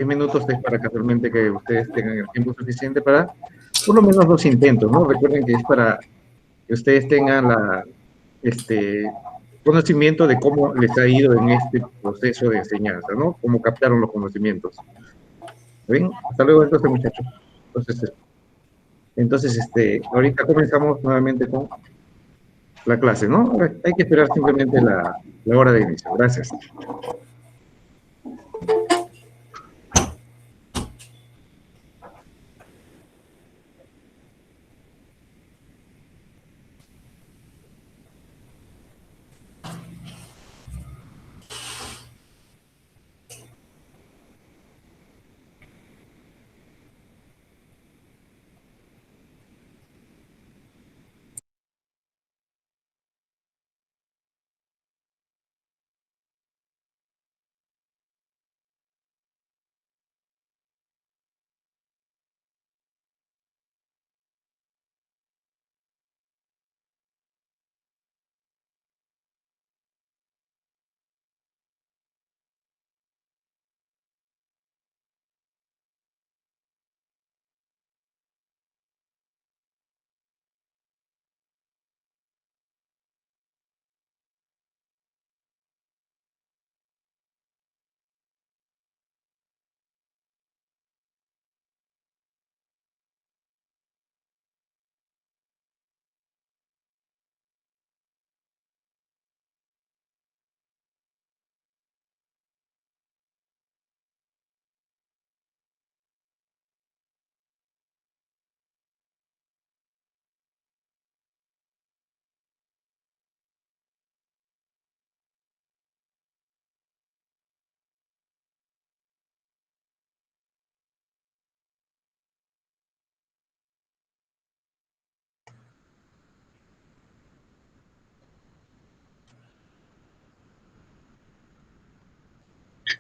10 minutos es para casualmente que ustedes tengan el tiempo suficiente para por lo menos 2 intentos, ¿no? Recuerden que es para que ustedes tengan conocimiento de cómo les ha ido en este proceso de enseñanza, ¿no? Cómo captaron los conocimientos. ¿Ven? Hasta luego entonces, muchachos. Entonces, ahorita comenzamos nuevamente con la clase, ¿no? Hay que esperar simplemente la hora de inicio. Gracias.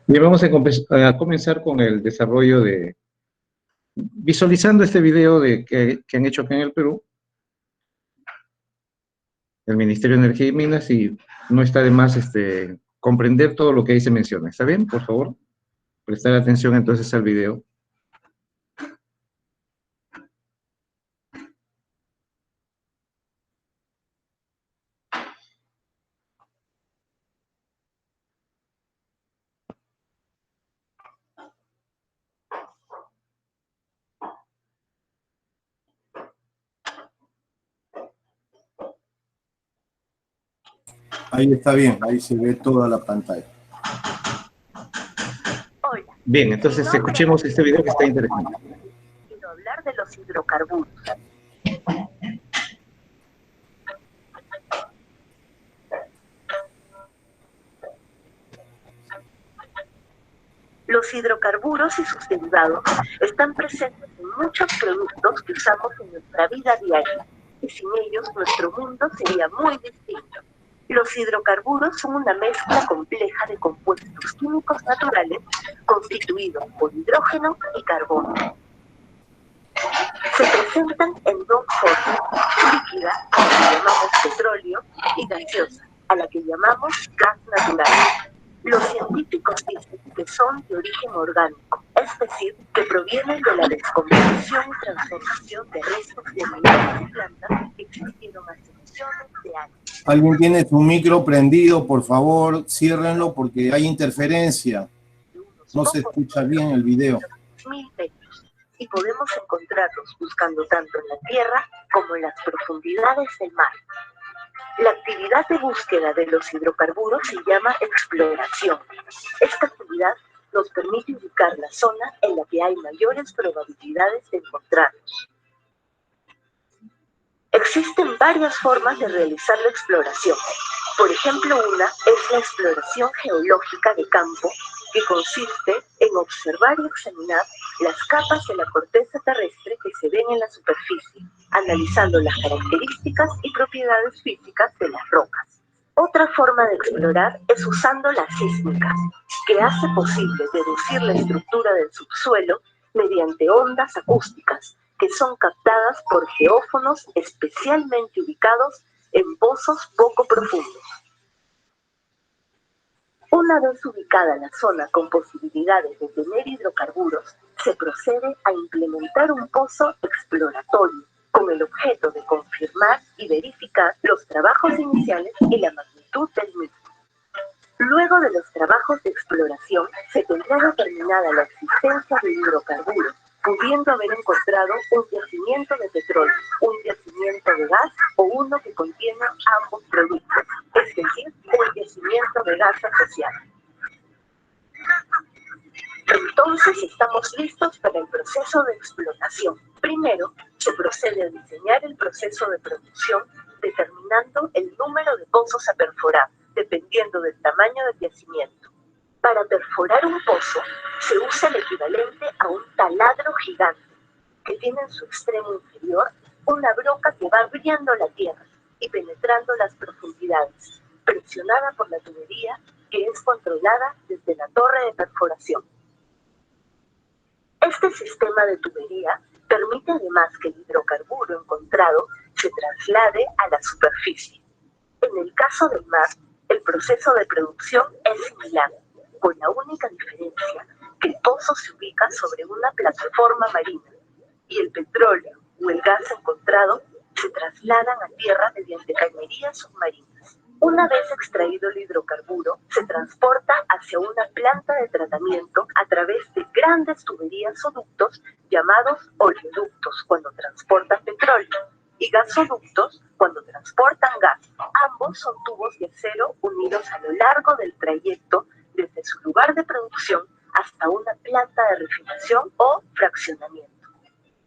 Bien, vamos a comenzar con el desarrollo visualizando este video que han hecho acá en el Perú, el Ministerio de Energía y Minas, y no está de más comprender todo lo que ahí se menciona. ¿Está bien? Por favor, prestar atención entonces al video. Ahí está bien, ahí se ve toda la pantalla. Hola. Bien, entonces escuchemos este video que está interesante. Quiero hablar de los hidrocarburos. Los hidrocarburos y sus derivados están presentes en muchos productos que usamos en nuestra vida diaria, y sin ellos nuestro mundo sería muy distinto. Los hidrocarburos son una mezcla compleja de compuestos químicos naturales constituidos por hidrógeno y carbono. Se presentan en dos formas: líquida, a la que llamamos petróleo, y gaseosa, a la que llamamos gas natural. Los científicos dicen que son de origen orgánico, es decir, que provienen de la descomposición y transformación de restos de animales y plantas que existieron hace millones de años. ¿Alguien tiene su micro prendido? Por favor, ciérrenlo porque hay interferencia. No se escucha bien el video. 1000 metros, y podemos encontrarlos buscando tanto en la tierra como en las profundidades del mar. La actividad de búsqueda de los hidrocarburos se llama exploración. Esta actividad nos permite ubicar la zona en la que hay mayores probabilidades de encontrarlos. Existen varias formas de realizar la exploración. Por ejemplo, una es la exploración geológica de campo, que consiste en observar y examinar las capas de la corteza terrestre que se ven en la superficie, analizando las características y propiedades físicas de las rocas. Otra forma de explorar es usando la sísmica, que hace posible deducir la estructura del subsuelo mediante ondas acústicas, que son captadas por geófonos especialmente ubicados en pozos poco profundos. Una vez ubicada la zona con posibilidades de tener hidrocarburos, se procede a implementar un pozo exploratorio con el objeto de confirmar y verificar los trabajos iniciales y la magnitud del mismo. Luego de los trabajos de exploración, se tendrá determinada la existencia de hidrocarburos, pudiendo haber encontrado un yacimiento de petróleo, un yacimiento de gas o uno que contiene ambos productos, es decir, un yacimiento de gas asociado. Entonces estamos listos para el proceso de explotación. Primero, se procede a diseñar el proceso de producción determinando el número de pozos a perforar, dependiendo del tamaño del yacimiento. Para perforar un pozo, se usa el equivalente a un taladro gigante, que tiene en su extremo inferior una broca que va abriendo la tierra y penetrando las profundidades, presionada por la tubería que es controlada desde la torre de perforación. Este sistema de tubería permite además que el hidrocarburo encontrado se traslade a la superficie. En el caso del mar, el proceso de producción es similar, con la única diferencia que el pozo se ubica sobre una plataforma marina y el petróleo o el gas encontrado se trasladan a tierra mediante cañerías submarinas. Una vez extraído el hidrocarburo, se transporta hacia una planta de tratamiento a través de grandes tuberías o ductos llamados oleoductos cuando transportan petróleo y gasoductos cuando transportan gas. Ambos son tubos de acero unidos a lo largo del trayecto desde su lugar de producción hasta una planta de refinación o fraccionamiento.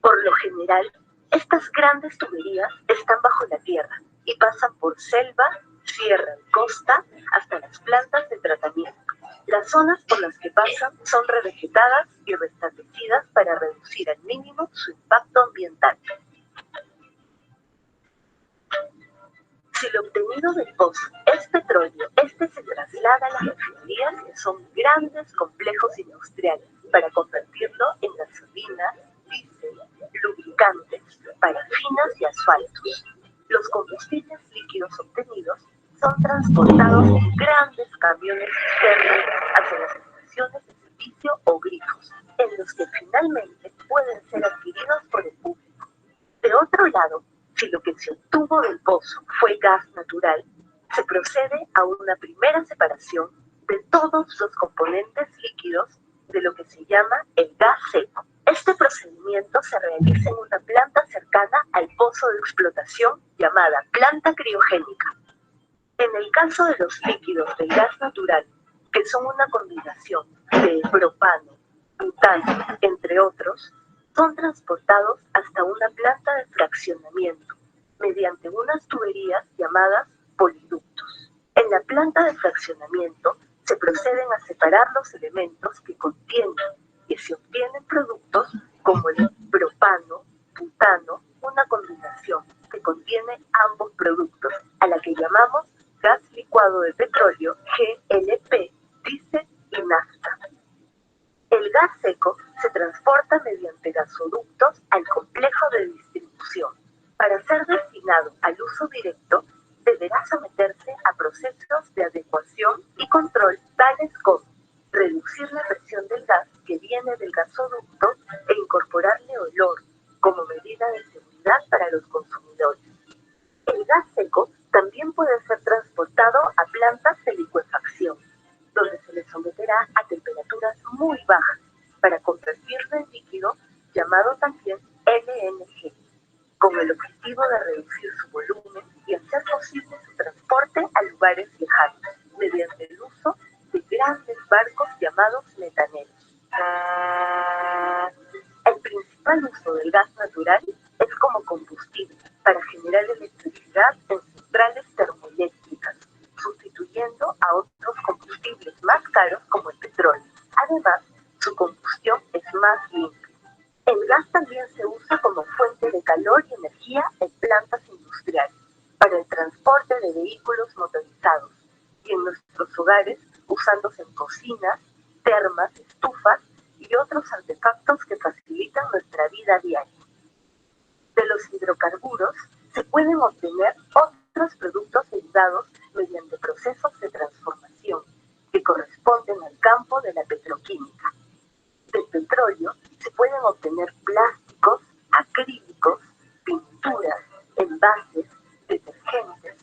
Por lo general, estas grandes tuberías están bajo la tierra y pasan por selva, sierra y costa hasta las plantas de tratamiento. Las zonas por las que pasan son revegetadas y restablecidas para reducir al mínimo su impacto ambiental. Si lo obtenido del pozo es petróleo, este se traslada a las refinerías, que son grandes complejos industriales, para convertirlo en gasolina, diésel, lubricantes, parafinas y asfaltos. Los combustibles líquidos obtenidos son transportados en grandes camiones cisternas hacia las estaciones de servicio o grifos, en los que finalmente pueden ser adquiridos por el público. De otro lado, si lo que se obtuvo del pozo fue gas natural, se procede a una primera separación de todos los componentes líquidos de lo que se llama el gas seco. Este procedimiento se realiza en una planta cercana al pozo de explotación llamada planta criogénica. En el caso de los líquidos del gas natural, que son una combinación de propano, butano, entre otros, son transportados hasta una planta de fraccionamiento mediante unas tuberías llamadas poliductos. En la planta de fraccionamiento se proceden a separar los elementos que contienen y se obtienen productos como el propano, butano, una combinación que contiene ambos productos, a la que llamamos gas licuado de petróleo, GLP, diésel y nafta. El gas seco se transporta mediante gasoductos al complejo de distribución. Para ser destinado al uso directo, deberá someterse a procesos de adecuación y control tales como reducir la presión del gas que viene del gasoducto e incorporarle olor como medida de seguridad para los consumidores. El gas seco también puede ser transportado a plantas de licuefacción, donde se le someterá a temperaturas muy bajas para convertirlo en líquido, llamado también LNG, con el objetivo de reducir su volumen y hacer posible su transporte a lugares lejanos, mediante el uso de grandes barcos llamados metaneros. El principal uso del gas natural es como combustible para generar electricidad en centrales termoeléctricas, sustituyendo a otros combustibles más caros como el petróleo. Además, su combustión es más limpia. El gas también se usa como fuente de calor y energía en plantas industriales, para el transporte de vehículos motorizados y en nuestros hogares usándose en cocinas, termas, estufas y otros artefactos que facilitan nuestra vida diaria. De los hidrocarburos se pueden obtener otros productos derivados mediante procesos de transformación, que corresponden al campo de la petroquímica. Del petróleo se pueden obtener plásticos, acrílicos, pinturas, envases, detergentes,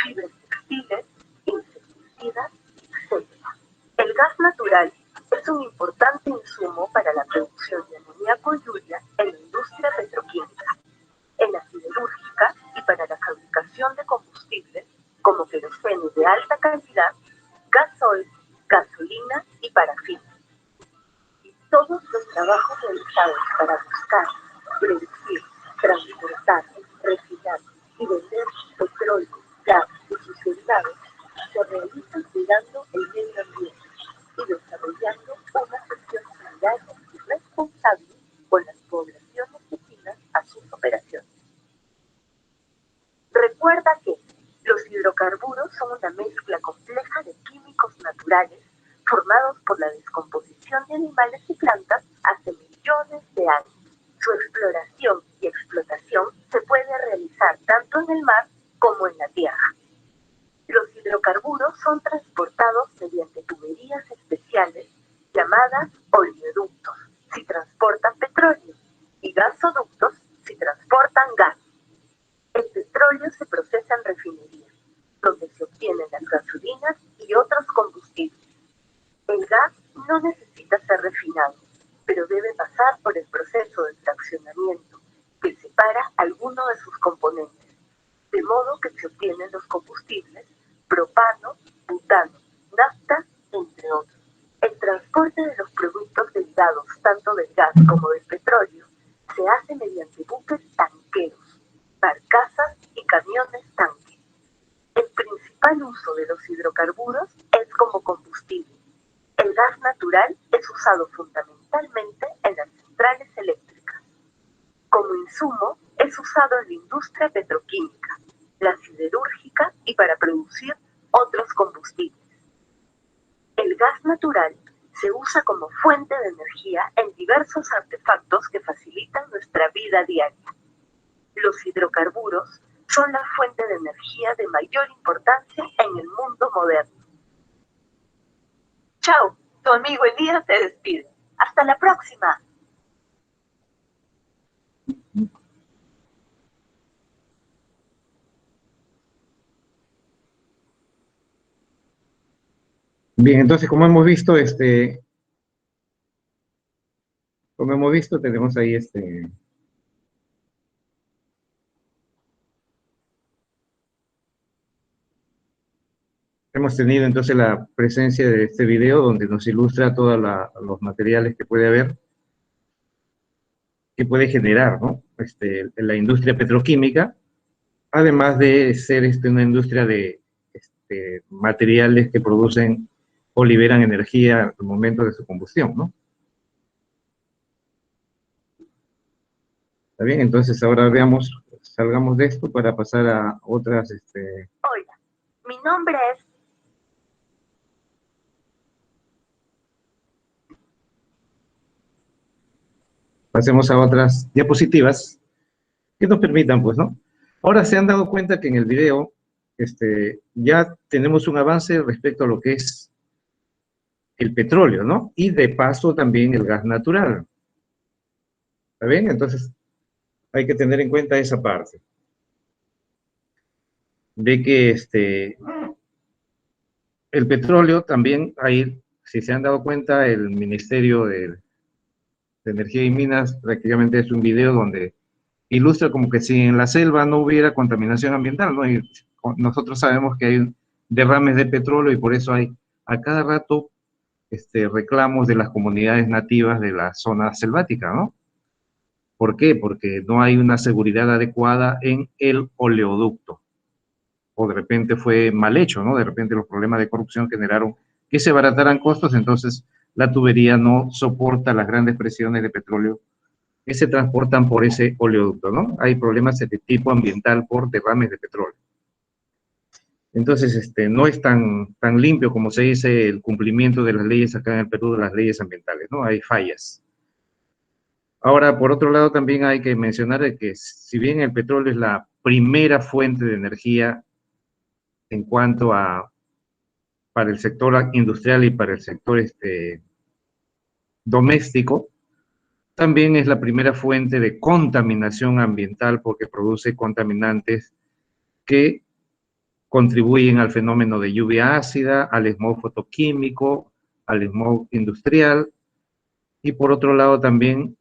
fibras textiles, insecticidas, etc. El gas natural es un importante insumo para la producción de amoníaco y urea en la industria petroquímica, en la siderúrgica y para la fabricación de combustibles como queroseno de alta calidad, gasoil, gasolina y parafina. Y todos los trabajos realizados para buscar, producir, transportar, refinar y vender petróleo, gas y sus derivados se realizan cuidando el medio ambiente y desarrollando una gestión solidaria y responsable con las poblaciones vecinas a sus operaciones. Recuerda que los hidrocarburos son una mezcla compleja de químicos naturales formados por la descomposición de animales y plantas hace millones de años. Su exploración y explotación se puede realizar tanto en el mar como en la tierra. Los hidrocarburos son transportados mediante tuberías especiales llamadas oleoductos si transportan petróleo y gasoductos si transportan gas. El petróleo se procesa en refinerías, donde se obtienen las gasolinas y otros combustibles. El gas no necesita ser refinado, pero debe pasar por el proceso de fraccionamiento, que separa alguno de sus componentes, de modo que se obtienen los combustibles, propano, butano, nafta, entre otros. El transporte de los productos derivados tanto del gas como del petróleo se hace mediante buques tanqueros, barcazas y camiones tanque. El principal uso de los hidrocarburos es como combustible. El gas natural es usado fundamentalmente en las centrales eléctricas. Como insumo, es usado en la industria petroquímica, la siderúrgica y para producir otros combustibles. El gas natural se usa como fuente de energía en diversos artefactos que facilitan nuestra vida diaria. Los hidrocarburos son la fuente de energía de mayor importancia en el mundo moderno. Chao, tu amigo Elías se despide. Hasta la próxima. Bien, entonces como hemos visto, tenemos ahí hemos tenido entonces la presencia de este video donde nos ilustra todos los materiales que puede haber, que puede generar, ¿no? La industria petroquímica, además de ser una industria de materiales que producen o liberan energía al momento de su combustión, ¿no? ¿Está bien? Entonces ahora veamos, salgamos de esto para pasar a otras, Hola, mi nombre es... pasemos a otras diapositivas que nos permitan, pues, ¿no? Ahora se han dado cuenta que en el video, ya tenemos un avance respecto a lo que es el petróleo, ¿no? Y de paso también el gas natural. ¿Está bien? Entonces, hay que tener en cuenta esa parte. De que el petróleo también, ahí, si se han dado cuenta, el Ministerio de Energía y Minas prácticamente es un video donde ilustra como que si en la selva no hubiera contaminación ambiental, ¿no? Y nosotros sabemos que hay derrames de petróleo y por eso hay a cada rato reclamos de las comunidades nativas de la zona selvática, ¿no? ¿Por qué? Porque no hay una seguridad adecuada en el oleoducto. O de repente fue mal hecho, ¿no? De repente los problemas de corrupción generaron que se abarataran costos, entonces la tubería no soporta las grandes presiones de petróleo que se transportan por ese oleoducto, ¿no? Hay problemas de tipo ambiental por derrames de petróleo. Entonces, no es tan limpio como se dice el cumplimiento de las leyes acá en el Perú, de las leyes ambientales, ¿no? Hay fallas. Ahora, por otro lado, también hay que mencionar de que si bien el petróleo es la primera fuente de energía en cuanto a para el sector industrial y para el sector doméstico, también es la primera fuente de contaminación ambiental porque produce contaminantes que contribuyen al fenómeno de lluvia ácida, al smog fotoquímico, al smog industrial, y por otro lado también,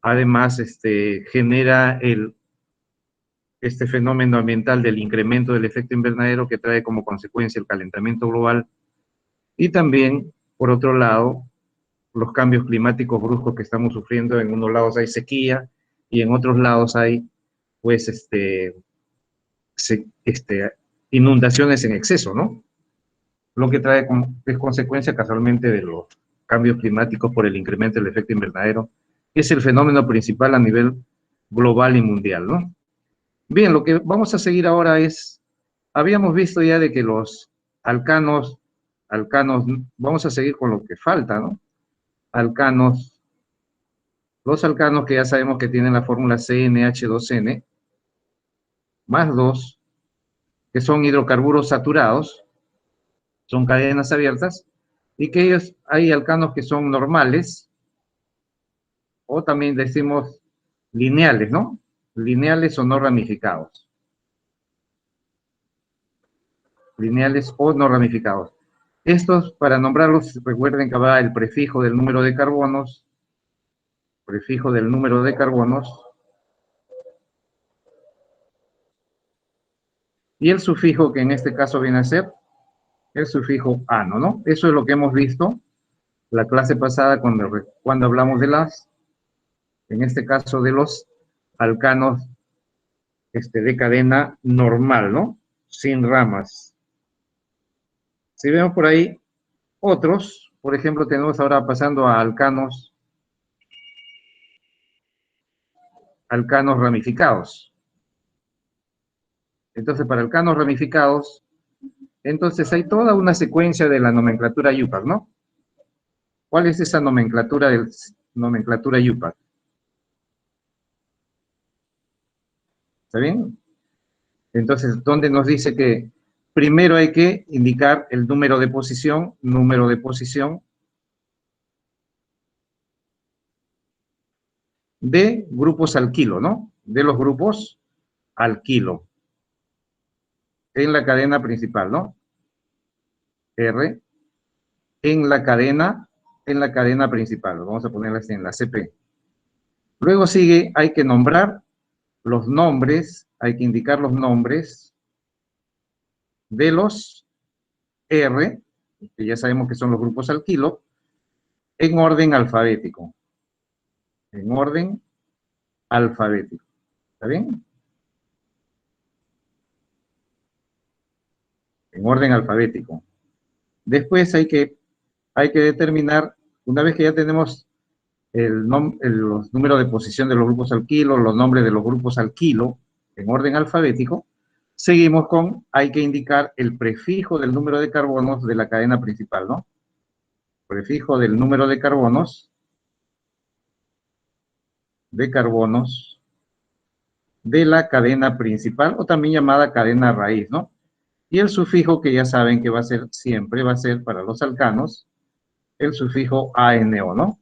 además, genera este fenómeno ambiental del incremento del efecto invernadero que trae como consecuencia el calentamiento global, y también, por otro lado, los cambios climáticos bruscos que estamos sufriendo. En unos lados hay sequía y en otros lados hay, pues, inundaciones en exceso, ¿no? Lo que trae es consecuencia casualmente de los cambios climáticos por el incremento del efecto invernadero, que es el fenómeno principal a nivel global y mundial, ¿no? Bien, lo que vamos a seguir ahora es, habíamos visto ya de que los alcanos, vamos a seguir con lo que falta, ¿no? Alcanos, los alcanos que ya sabemos que tienen la fórmula CnH2n, más 2, que son hidrocarburos saturados, son cadenas abiertas, y que ellos, hay alcanos que son normales, o también decimos lineales, ¿no? Lineales o no ramificados. Lineales o no ramificados. Estos, para nombrarlos, recuerden que va el prefijo del número de carbonos, y el sufijo, que en este caso viene a ser el sufijo ano, ¿no? Eso es lo que hemos visto la clase pasada cuando hablamos de en este caso de los alcanos de cadena normal, ¿no? Sin ramas. Si vemos por ahí otros, por ejemplo, tenemos ahora pasando a alcanos ramificados. Entonces, para alcanos ramificados, entonces hay toda una secuencia de la nomenclatura IUPAC, ¿no? ¿Cuál es esa nomenclatura IUPAC? ¿Está bien? Entonces, ¿dónde nos dice que primero hay que indicar el número de posición de grupos alquilo, ¿no? De los grupos alquilo en la cadena principal, ¿no? R en la cadena principal. Vamos a ponerla así en la CP. Luego sigue, hay que nombrar los nombres, hay que indicar los nombres de los R, que ya sabemos que son los grupos alquilo, en orden alfabético. En orden alfabético. ¿Está bien? En orden alfabético. Después hay que determinar, una vez que ya tenemos los números de posición de los grupos alquilo, los nombres de los grupos alquilo, en orden alfabético, seguimos con, hay que indicar el prefijo del número de carbonos de la cadena principal, ¿no? Prefijo del número de carbonos de la cadena principal, o también llamada cadena raíz, ¿no? Y el sufijo, que ya saben que siempre va a ser para los alcanos, el sufijo ANO, ¿no?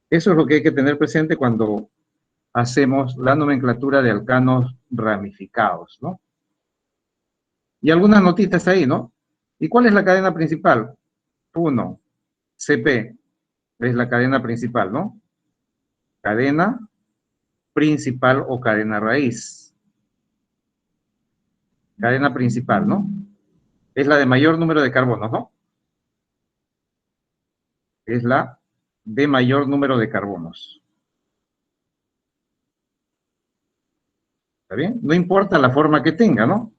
Eso es lo que hay que tener presente cuando hacemos la nomenclatura de alcanos ramificados, ¿no? Y algunas notitas ahí, ¿no? ¿Y cuál es la cadena principal? 1, CP, es la cadena principal, ¿no? Cadena principal o cadena raíz. Cadena principal, ¿no? Es la de mayor número de carbonos, ¿no? Es la de mayor número de carbonos. ¿Está bien? No importa la forma que tenga, ¿no?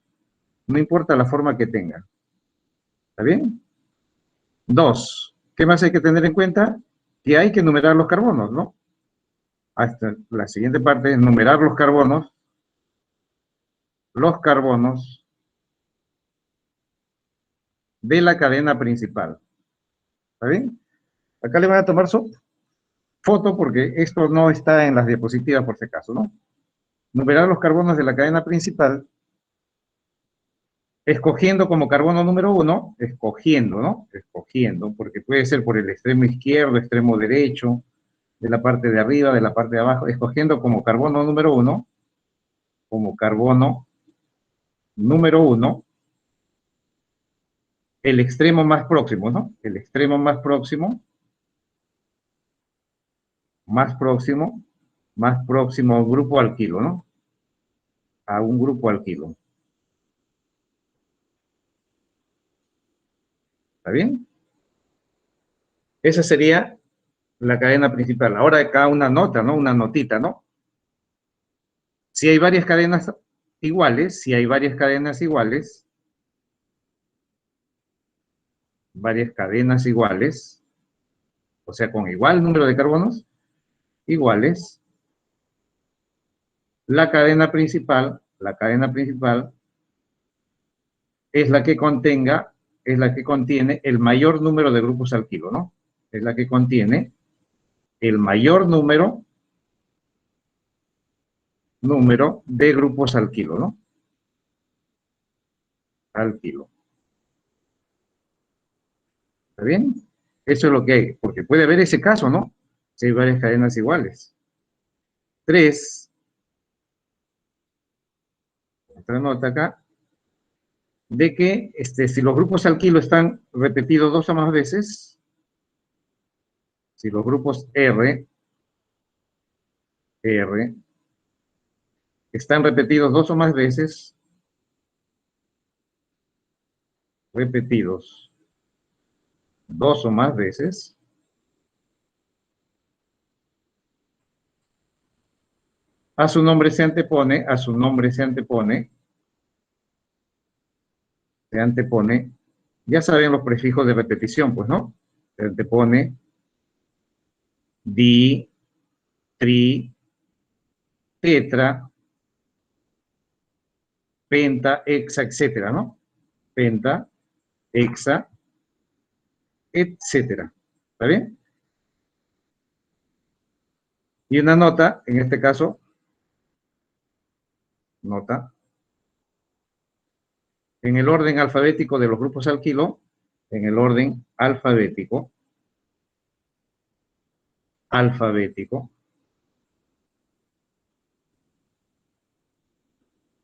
No importa la forma que tenga. ¿Está bien? 2. ¿Qué más hay que tener en cuenta? Que hay que numerar los carbonos, ¿no? Hasta la siguiente parte es numerar los carbonos de la cadena principal. ¿Está bien? Acá le van a tomar su foto porque esto no está en las diapositivas por si acaso, ¿no? Numerar los carbonos de la cadena principal escogiendo como carbono número 1, escogiendo, ¿no? Escogiendo, porque puede ser por el extremo izquierdo, extremo derecho, de la parte de arriba, de la parte de abajo, escogiendo como carbono número 1, como carbono número 1, el extremo más próximo, ¿no? El extremo más próximo, más próximo, más próximo a un grupo alquilo, ¿no? A un grupo alquilo. ¿Está bien? Esa sería la cadena principal. Ahora acá una nota, ¿no? Una notita, ¿no? Si hay varias cadenas iguales, si hay varias cadenas iguales, o sea, con igual número de carbonos, iguales, la cadena principal es la que contiene el mayor número de grupos alquilo, ¿no? Es la que contiene el mayor número de grupos alquilo, ¿no? Alquilo. ¿Está bien? Eso es lo que hay, porque puede haber ese caso, ¿no? Si hay varias cadenas iguales. 3, otra nota acá, de que si los grupos alquilo están repetidos 2 o más veces, si los grupos R están repetidos 2 o más veces, repetidos 2 o más veces, a su nombre se antepone, ya saben los prefijos de repetición, pues, ¿no? Se antepone di, tri, tetra, penta, hexa, etcétera, ¿no? Penta, hexa, etcétera. ¿Está bien? Y una nota, en este caso, nota, en el orden alfabético de los grupos alquilo, en el orden alfabético,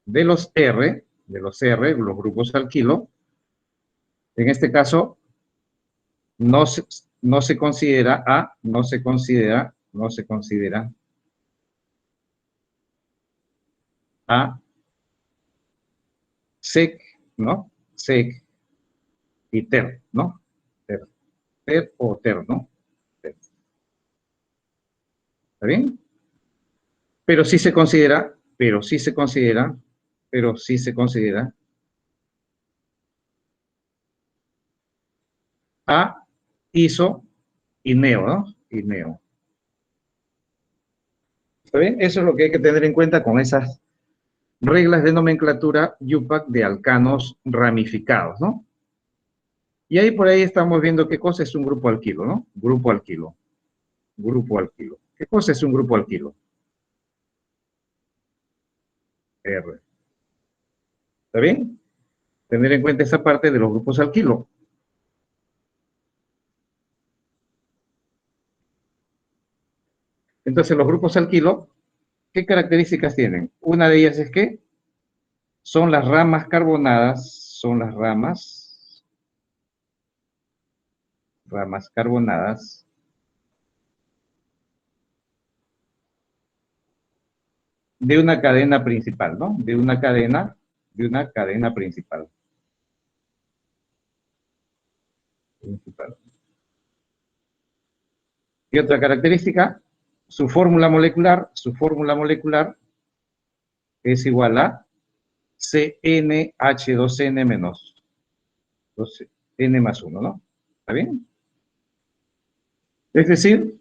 de los R, los grupos alquilo, en este caso, no se considera A, no se considera A, sec, ¿no? Sec y ter, ¿no? Ter o ter, ¿no? Ter. ¿Está bien? Pero sí se considera A, iso y neo, ¿no? Y neo. ¿Está bien? Eso es lo que hay que tener en cuenta con esas reglas de nomenclatura IUPAC de alcanos ramificados, ¿no? Y ahí por ahí estamos viendo qué cosa es un grupo alquilo, ¿no? Grupo alquilo. ¿Qué cosa es un grupo alquilo? R. ¿Está bien? Tener en cuenta esa parte de los grupos alquilo. Entonces, los grupos alquilo, ¿qué características tienen? Una de ellas es que son las ramas carbonadas, de una cadena principal, ¿no? De una cadena principal. Y otra característica, su fórmula molecular es igual a CnH2n menos 2n más 1, ¿no? ¿Está bien? Es decir,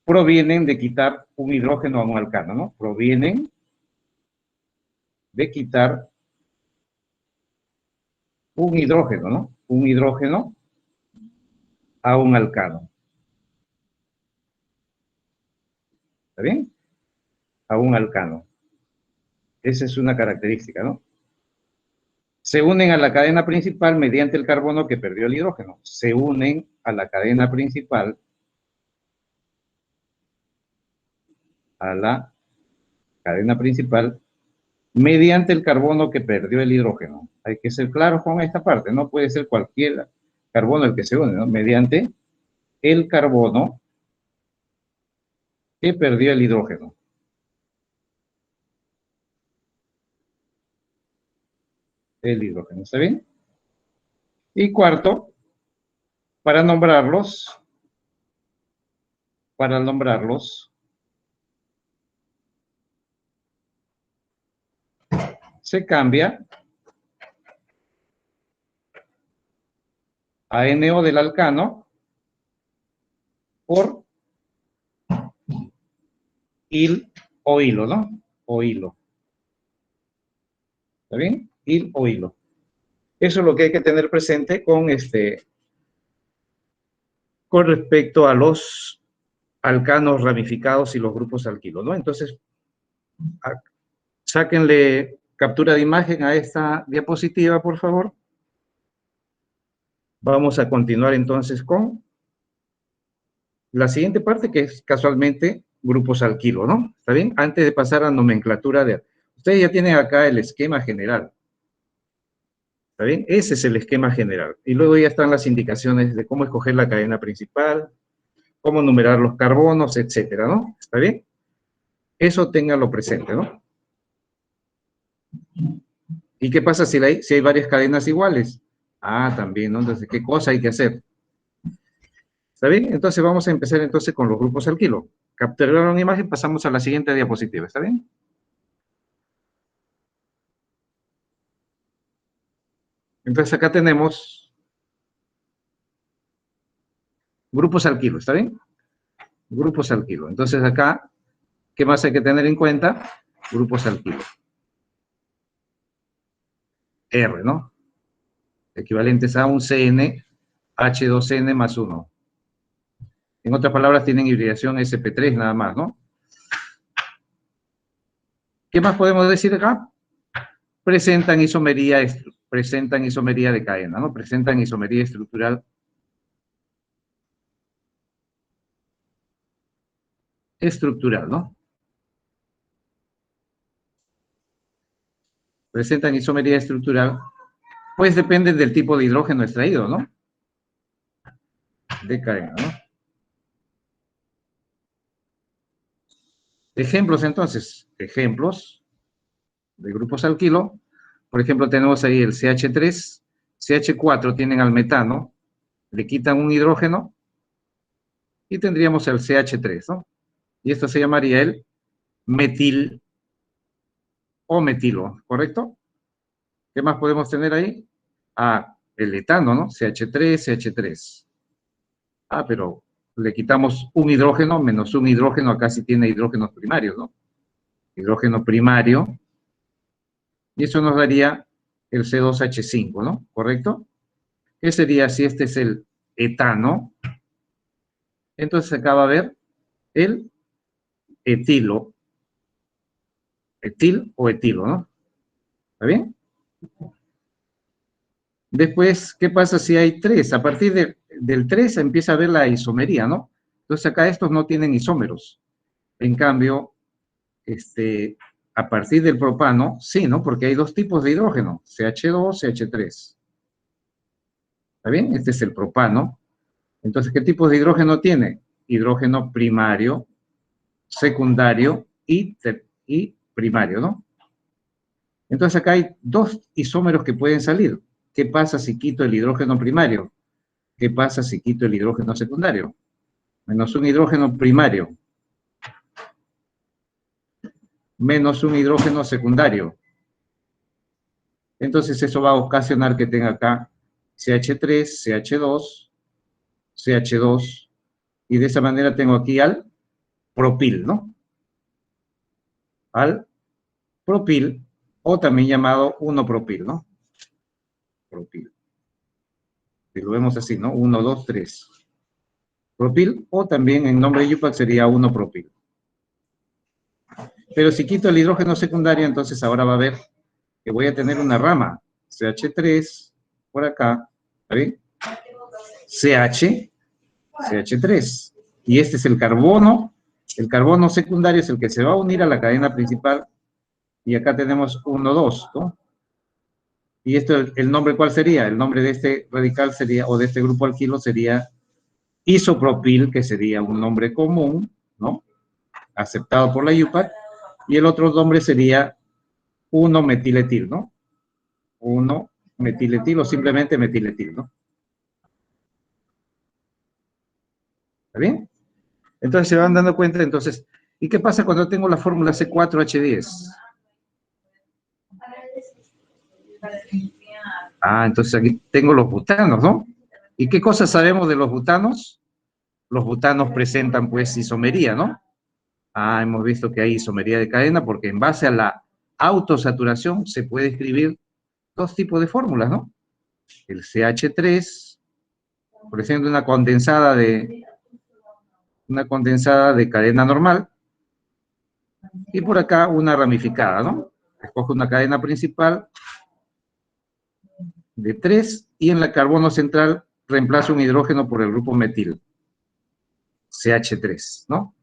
provienen de quitar un hidrógeno a un alcano, ¿no? Provienen de quitar un hidrógeno, ¿no? Un hidrógeno a un alcano. ¿Está bien? a un alcano. Esa es una característica, ¿no? Se unen a la cadena principal mediante el carbono que perdió el hidrógeno. Se unen a la cadena principal, mediante el carbono que perdió el hidrógeno. Hay que ser claros con esta parte, no puede ser cualquier carbono el que se une, ¿no? Mediante el carbono que perdió el hidrógeno. El hidrógeno, ¿está bien? Y cuarto, para nombrarlos, se cambia a NO del alcano por il o hilo, ¿no? O hilo. ¿Está bien? Il o hilo. Eso es lo que hay que tener presente con respecto a los alcanos ramificados y los grupos alquilo, ¿no? Entonces, sáquenle captura de imagen a esta diapositiva, por favor. Vamos a continuar entonces con la siguiente parte, que es casualmente grupos alquilo, ¿no? ¿Está bien? Antes de pasar a nomenclatura ustedes ya tienen acá el esquema general. ¿Está bien? Ese es el esquema general. Y luego ya están las indicaciones de cómo escoger la cadena principal, cómo numerar los carbonos, etcétera, ¿no? ¿Está bien? Eso ténganlo presente, ¿no? ¿Y qué pasa si hay varias cadenas iguales? Ah, también, ¿no? Entonces, ¿qué cosa hay que hacer? ¿Está bien? Entonces, vamos a empezar entonces con los grupos alquilo. Capturaron una imagen, pasamos a la siguiente diapositiva, ¿está bien? Entonces, acá tenemos grupos alquilo, ¿está bien? Grupos alquilo. Entonces, acá, ¿qué más hay que tener en cuenta? Grupos alquilo. R, ¿no? Equivalentes a un CN, H2N más 1. En otras palabras, tienen hibridación sp3 nada más, ¿no? ¿Qué más podemos decir acá? Presentan isomería de cadena, ¿no? Presentan isomería estructural. ¿No? Presentan isomería estructural, pues depende del tipo de hidrógeno extraído, ¿no? De cadena, ¿no? Ejemplos, entonces, ejemplos de grupos alquilo. Por ejemplo, tenemos ahí el CH3, CH4 tienen al metano, le quitan un hidrógeno y tendríamos el CH3, ¿no? Y esto se llamaría el metil o metilo, ¿correcto? ¿Qué más podemos tener ahí? Ah, el etano, ¿no? CH3, CH3. Ah, pero le quitamos un hidrógeno, menos un hidrógeno, acá sí tiene hidrógenos primarios, ¿no? Hidrógeno primario. Y eso nos daría el C2H5, ¿no? ¿Correcto? ¿Qué sería si este es el etano? Entonces acá va a haber el etilo. Etil o etilo, ¿no? ¿Está bien? Después, ¿qué pasa si hay 3? A partir del 3 empieza a haber la isomería, ¿no? Entonces acá estos no tienen isómeros. En cambio, a partir del propano, sí, ¿no? Porque hay dos tipos de hidrógeno, CH2, CH3. ¿Está bien? Este es el propano. Entonces, ¿qué tipo de hidrógeno tiene? Hidrógeno primario, secundario y primario, ¿no? Entonces acá hay dos isómeros que pueden salir. ¿Qué pasa si quito el hidrógeno primario? ¿Qué pasa si quito el hidrógeno secundario? Menos un hidrógeno primario. Menos un hidrógeno secundario. Entonces eso va a ocasionar que tenga acá CH3, CH2, CH2, y de esa manera tengo aquí al propil, ¿no? Al propil, o también llamado 1-propil, ¿no? Propil. Si lo vemos así, ¿no? 1, 2, 3. Propil, o también en nombre de IUPAC sería 1-propil. Pero si quito el hidrógeno secundario, entonces ahora va a ver que voy a tener una rama, CH3, por acá, ¿está bien? CH3. Y este es el carbono secundario es el que se va a unir a la cadena principal, y acá tenemos 1, 2, ¿no? Y esto, ¿el nombre cuál sería? El nombre de este radical sería, o de este grupo alquilo sería isopropil, que sería un nombre común, ¿no? Aceptado por la IUPAC, y el otro nombre sería 1-metiletil, ¿no? 1-metiletil o simplemente metiletil, ¿no? ¿Está bien? Entonces se van dando cuenta, entonces, ¿y qué pasa cuando tengo la fórmula C4H10? Ah, entonces aquí tengo los butanos, ¿no? ¿Y qué cosas sabemos de los butanos? Los butanos presentan, pues, isomería, ¿no? Ah, hemos visto que hay isomería de cadena porque en base a la autosaturación se puede escribir dos tipos de fórmulas, ¿no? El CH3, por ejemplo, una condensada de cadena normal, y por acá una ramificada, ¿no? Escojo una cadena principal de 3 y en la carbono central reemplazo un hidrógeno por el grupo metil, CH3, ¿no?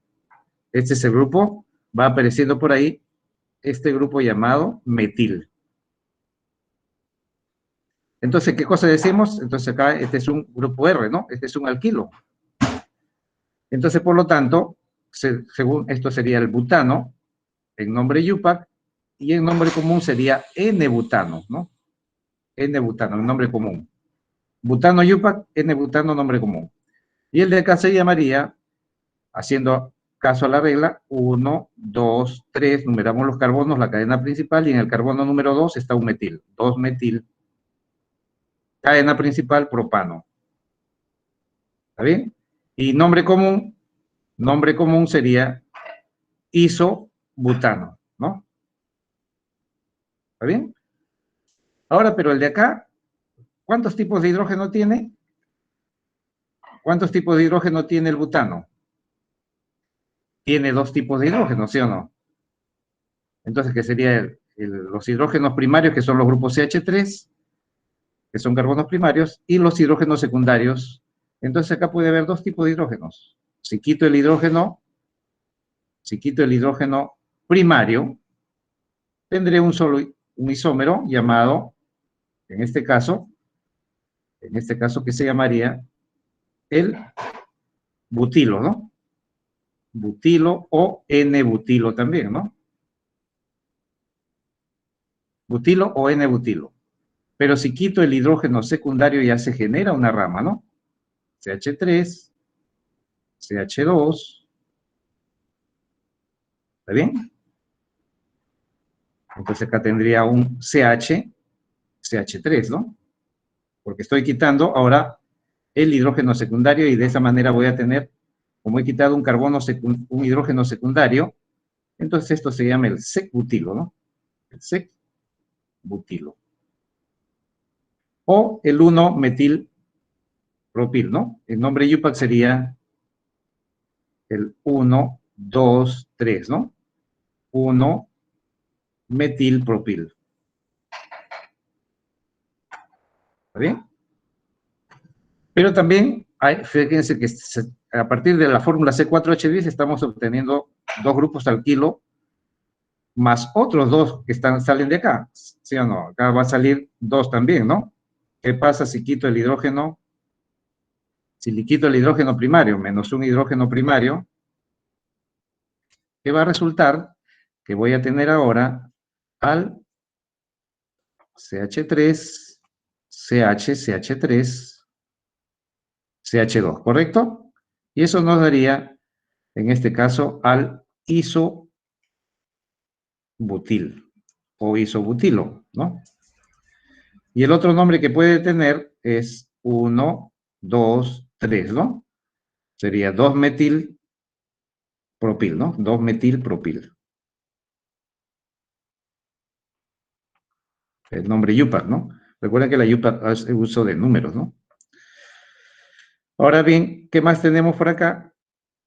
Este es el grupo, va apareciendo por ahí, este grupo llamado metil. Entonces, ¿qué cosa decimos? Entonces acá este es un grupo R, ¿no? Este es un alquilo. Entonces, por lo tanto, según esto sería el butano, en nombre IUPAC, y en nombre común sería N-butano, ¿no? N-butano, en nombre común. Butano IUPAC, N-butano, nombre común. Y el de acá se llamaría, haciendo caso a la regla, 1, 2, 3, numeramos los carbonos, la cadena principal, y en el carbono número 2 está un metil, 2-metil, cadena principal, propano. ¿Está bien? Y nombre común sería isobutano, ¿no? ¿Está bien? Ahora, pero el de acá, ¿cuántos tipos de hidrógeno tiene? ¿Cuántos tipos de hidrógeno tiene el butano? Tiene 2 tipos de hidrógeno, ¿sí o no? Entonces, ¿qué sería los hidrógenos primarios, que son los grupos CH3, que son carbonos primarios, y los hidrógenos secundarios? Entonces, acá puede haber 2 tipos de hidrógenos. Si quito el hidrógeno primario, tendré un isómero llamado, en este caso, que se llamaría el butilo, ¿no? Butilo o N-butilo también, ¿no? Butilo o N-butilo. Pero si quito el hidrógeno secundario ya se genera una rama, ¿no? CH3, CH2, ¿está bien? Entonces acá tendría un CH3, ¿no? Porque estoy quitando ahora el hidrógeno secundario y de esa manera voy a tener, como he quitado un hidrógeno secundario, entonces esto se llama el sec-butilo, ¿no? El sec-butilo. O el 1-metil-propil, ¿no? El nombre IUPAC sería el 1, 2, 3, ¿no? 1-metil-propil. ¿Está bien? Pero también, fíjense que a partir de la fórmula C4H10 estamos obteniendo 2 grupos alquilo más otros 2 que salen de acá, ¿sí o no? Acá va a salir 2 también, ¿no? ¿Qué pasa si quito el hidrógeno? Si le quito el hidrógeno primario menos un hidrógeno primario, ¿qué va a resultar? Que voy a tener ahora al CH3, CH3, CH2, ¿correcto? Y eso nos daría, en este caso, al isobutil o isobutilo, ¿no? Y el otro nombre que puede tener es 1, 2, 3, ¿no? Sería 2-metil-propil, ¿no? 2-metil-propil. El nombre IUPAC, ¿no? Recuerden que la IUPAC hace uso de números, ¿no? Ahora bien, ¿qué más tenemos por acá?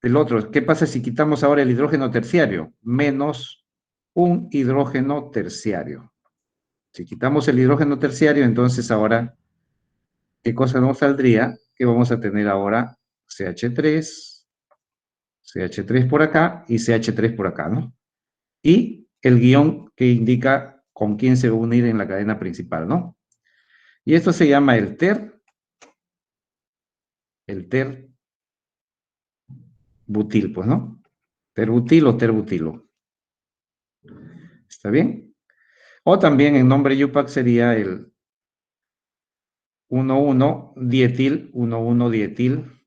El otro, ¿qué pasa si quitamos ahora el hidrógeno terciario? Menos un hidrógeno terciario. Si quitamos el hidrógeno terciario, entonces ahora, ¿qué cosa nos saldría? Que vamos a tener ahora CH3 por acá y CH3 por acá, ¿no? Y el guión que indica con quién se va a unir en la cadena principal, ¿no? Y esto se llama el terbutil, pues, ¿no? Terbutil o terbutilo. ¿Está bien? O también en nombre IUPAC sería el 1,1-dietil, 1,1-dietil,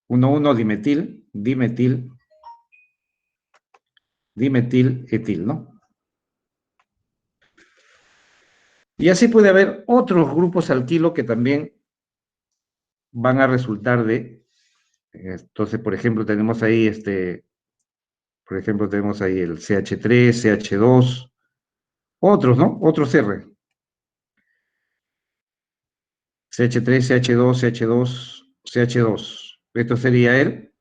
1,1-dimetil, dimetil, ¿no? Y así puede haber otros grupos alquilo que también van a resultar de, entonces, por ejemplo, tenemos ahí por ejemplo, tenemos ahí el CH3, CH2, otros, ¿no? Otros R. CH3, CH2, CH2, CH2. Esto sería el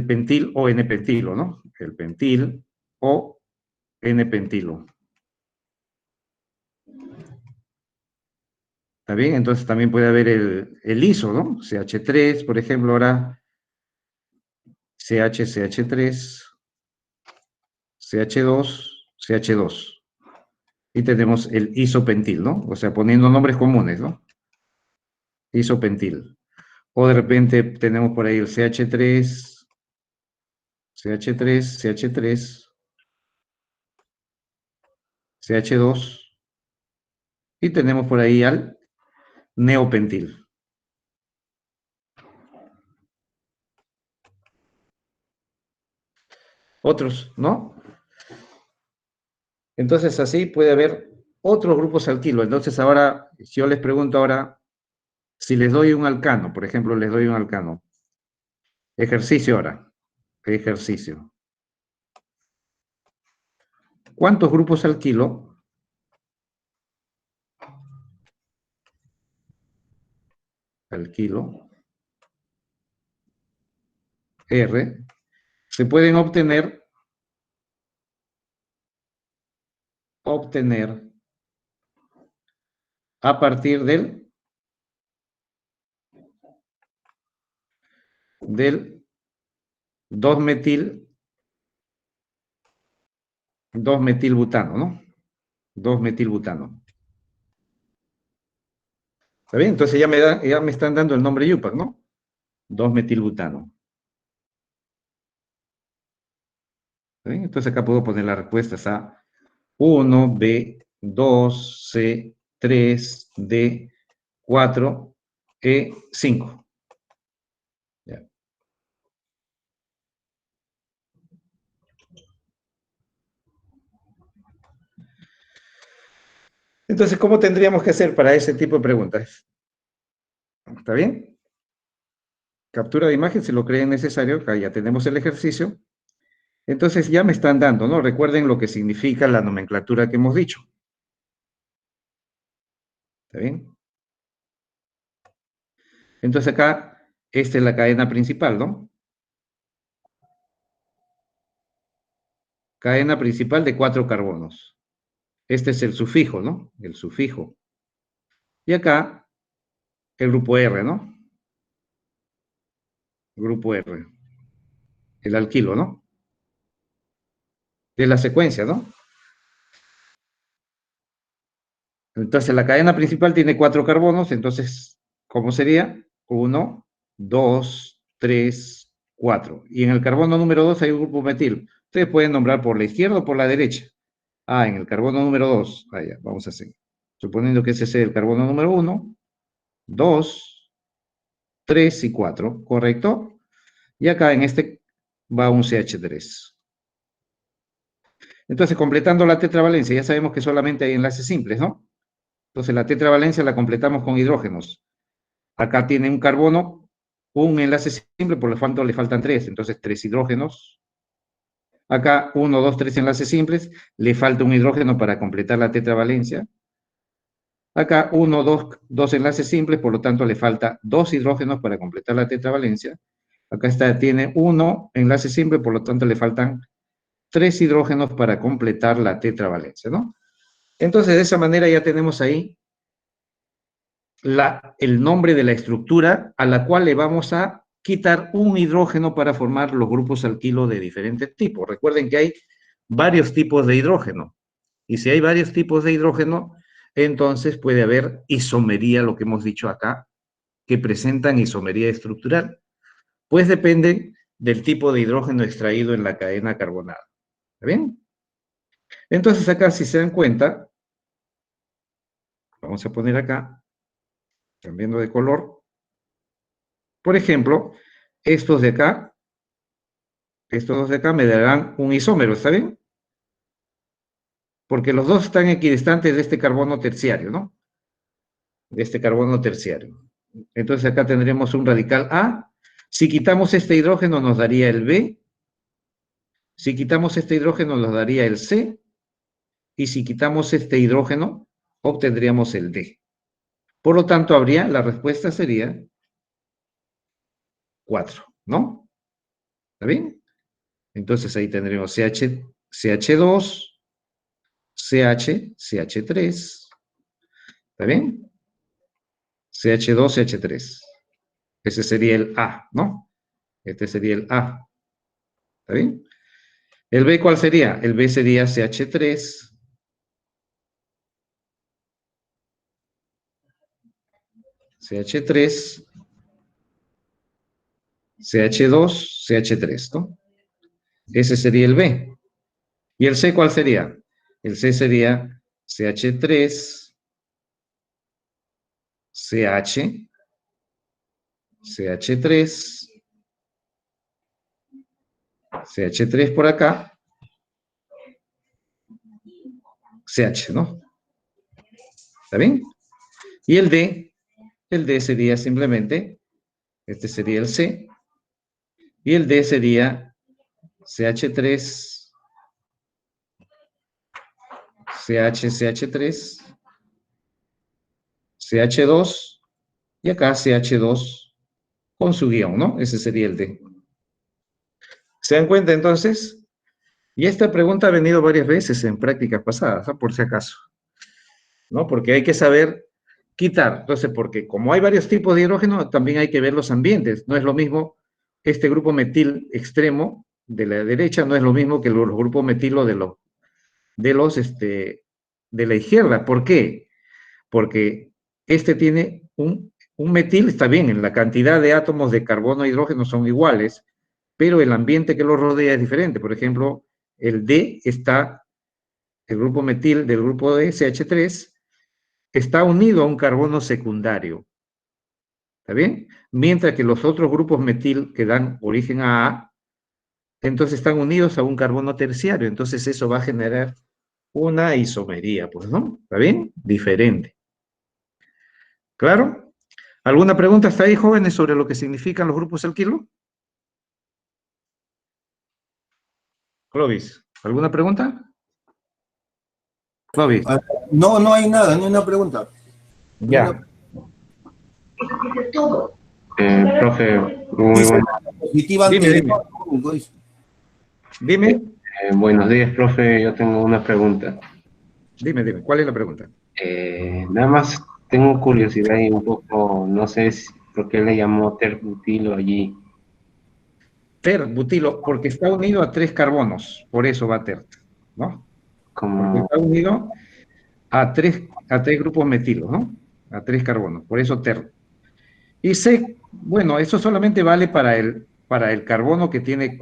pentil o N-pentilo, ¿no? El pentil o N-pentilo. ¿Está bien? Entonces también puede haber el iso, ¿no? CH3, por ejemplo, ahora CH3, CH2, CH2. Y tenemos el isopentil, ¿no? O sea, poniendo nombres comunes, ¿no? Isopentil. O de repente tenemos por ahí el CH3, CH3, CH3, CH2. Y tenemos por ahí al neopentil. Otros, ¿no? Entonces así puede haber otros grupos alquilo. Entonces ahora, si yo les pregunto ahora, si les doy un alcano, por ejemplo, les doy un alcano. Ejercicio ahora. Ejercicio. ¿Cuántos grupos alquilo? Alquilo. R. Se pueden obtener a partir del 2-metilbutano, ¿no? 2-metilbutano. ¿Está bien? Entonces ya me están dando el nombre IUPAC, ¿no? 2-metilbutano. ¿Está bien? Entonces acá puedo poner las respuestas a 1, B, 2, C, 3, D, 4, E, 5. Ya. Entonces, ¿cómo tendríamos que hacer para ese tipo de preguntas? ¿Está bien? Captura de imagen si lo creen necesario. Acá ya tenemos el ejercicio. Entonces ya me están dando, ¿no? Recuerden lo que significa la nomenclatura que hemos dicho. ¿Está bien? Entonces acá, esta es la cadena principal, ¿no? Cadena principal de 4 carbonos. Este es el sufijo, ¿no? El sufijo. Y acá, el grupo R, ¿no? Grupo R. El alquilo, ¿no? De la secuencia, ¿no? Entonces la cadena principal tiene 4 carbonos, entonces, ¿cómo sería? 1, 2, 3, 4. Y en el carbono número 2 hay un grupo metil. Ustedes pueden nombrar por la izquierda o por la derecha. Ah, en el carbono número 2. Ah, ya, vamos a hacer. Suponiendo que ese sea el carbono número 1, 2, 3 y 4, ¿correcto? Y acá en este va un CH3. Entonces, completando la tetravalencia, ya sabemos que solamente hay enlaces simples, ¿no? Entonces, la tetravalencia la completamos con hidrógenos. Acá tiene un carbono, un enlace simple, por lo tanto le faltan 3, entonces 3 hidrógenos. Acá 1, 2, 3 enlaces simples, le falta un hidrógeno para completar la tetravalencia. Acá 1, 2 enlaces simples, por lo tanto le falta 2 hidrógenos para completar la tetravalencia. Acá tiene 1 enlace simple, por lo tanto le faltan 3 hidrógenos para completar la tetravalencia, ¿no? Entonces, de esa manera ya tenemos ahí el nombre de la estructura a la cual le vamos a quitar un hidrógeno para formar los grupos alquilo de diferentes tipos. Recuerden que hay varios tipos de hidrógeno. Y si hay varios tipos de hidrógeno, entonces puede haber isomería, lo que hemos dicho acá, que presentan isomería estructural. Pues depende del tipo de hidrógeno extraído en la cadena carbonada. ¿Está bien? Entonces acá, si se dan cuenta, vamos a poner acá, cambiando de color. Por ejemplo, estos de acá me darán un isómero, ¿está bien? Porque los dos están equidistantes de este carbono terciario, ¿no? De este carbono terciario. Entonces acá tendremos un radical A. Si quitamos este hidrógeno nos daría el B. Si quitamos este hidrógeno nos daría el C. Y si quitamos este hidrógeno obtendríamos el D. Por lo tanto, la respuesta sería 4, ¿no? ¿Está bien? Entonces ahí tendremos CH2, CH3. ¿Está bien? CH2, CH3. Ese sería el A, ¿no? Este sería el A. ¿Está bien? ¿El B cuál sería? El B sería CH3, CH3, CH2, CH3, ¿no? Ese sería el B. ¿Y el C cuál sería? El C sería CH3, CH, CH3, CH3 por acá, CH, ¿no? ¿Está bien? Y el D sería simplemente, este sería el C, y el D sería CH3, CH3, CH2, y acá CH2 con su guión, ¿no? Ese sería el D. ¿Se dan cuenta entonces? Y esta pregunta ha venido varias veces en prácticas pasadas, ¿no? Por si acaso, ¿no? Porque hay que saber quitar. Entonces, porque como hay varios tipos de hidrógeno, también hay que ver los ambientes. No es lo mismo este grupo metil extremo de la derecha, no es lo mismo que los grupos metilo de la izquierda. ¿Por qué? Porque este tiene un metil, está bien, en la cantidad de átomos de carbono e hidrógeno son iguales, pero el ambiente que lo rodea es diferente. Por ejemplo, el D el grupo metil del grupo de CH3, está unido a un carbono secundario. ¿Está bien? Mientras que los otros grupos metil que dan origen a A, entonces están unidos a un carbono terciario. Entonces eso va a generar una isomería, pues, ¿no? ¿Está bien? Diferente. ¿Claro? ¿Alguna pregunta hasta ahí, jóvenes, sobre lo que significan los grupos alquilo? Clovis, ¿alguna pregunta? Clovis. No, no hay nada, ni una pregunta. Ya. Profe, muy buenas. Positiva Dime, anterior. Dime, Buenos días, profe. Yo tengo una pregunta. dime, ¿cuál es la pregunta? Nada más tengo curiosidad y un poco, no sé por qué le llamó terbutilo allí. Ter-butilo, porque está unido a 3 carbonos, por eso va ter, ¿no? Porque Como, está unido a tres grupos metilos, ¿no? A 3 carbonos, por eso ter. Y C, bueno, eso solamente vale para el carbono que tiene,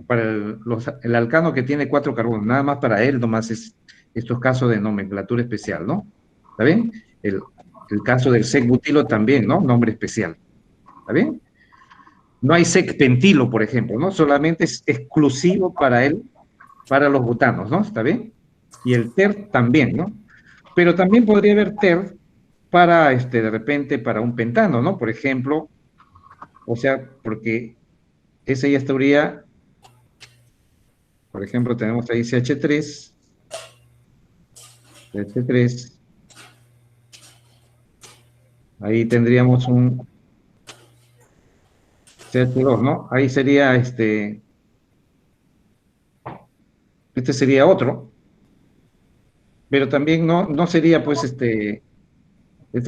para el alcano que tiene 4 carbonos, nada más para él, nomás es estos casos de nomenclatura especial, ¿no? ¿Está bien? El caso del sec-butilo también, ¿no? Nombre especial. ¿Está bien? No hay sec-pentilo, por ejemplo, ¿no? Solamente es exclusivo para los butanos, ¿no? ¿Está bien? Y el ter también, ¿no? Pero también podría haber ter para, de repente, para un pentano, ¿no? Por ejemplo, o sea, porque esa ya estaría, por ejemplo, tenemos ahí CH3, ahí tendríamos un CH2, ¿no? Ahí sería, Este sería otro, pero también no sería pues este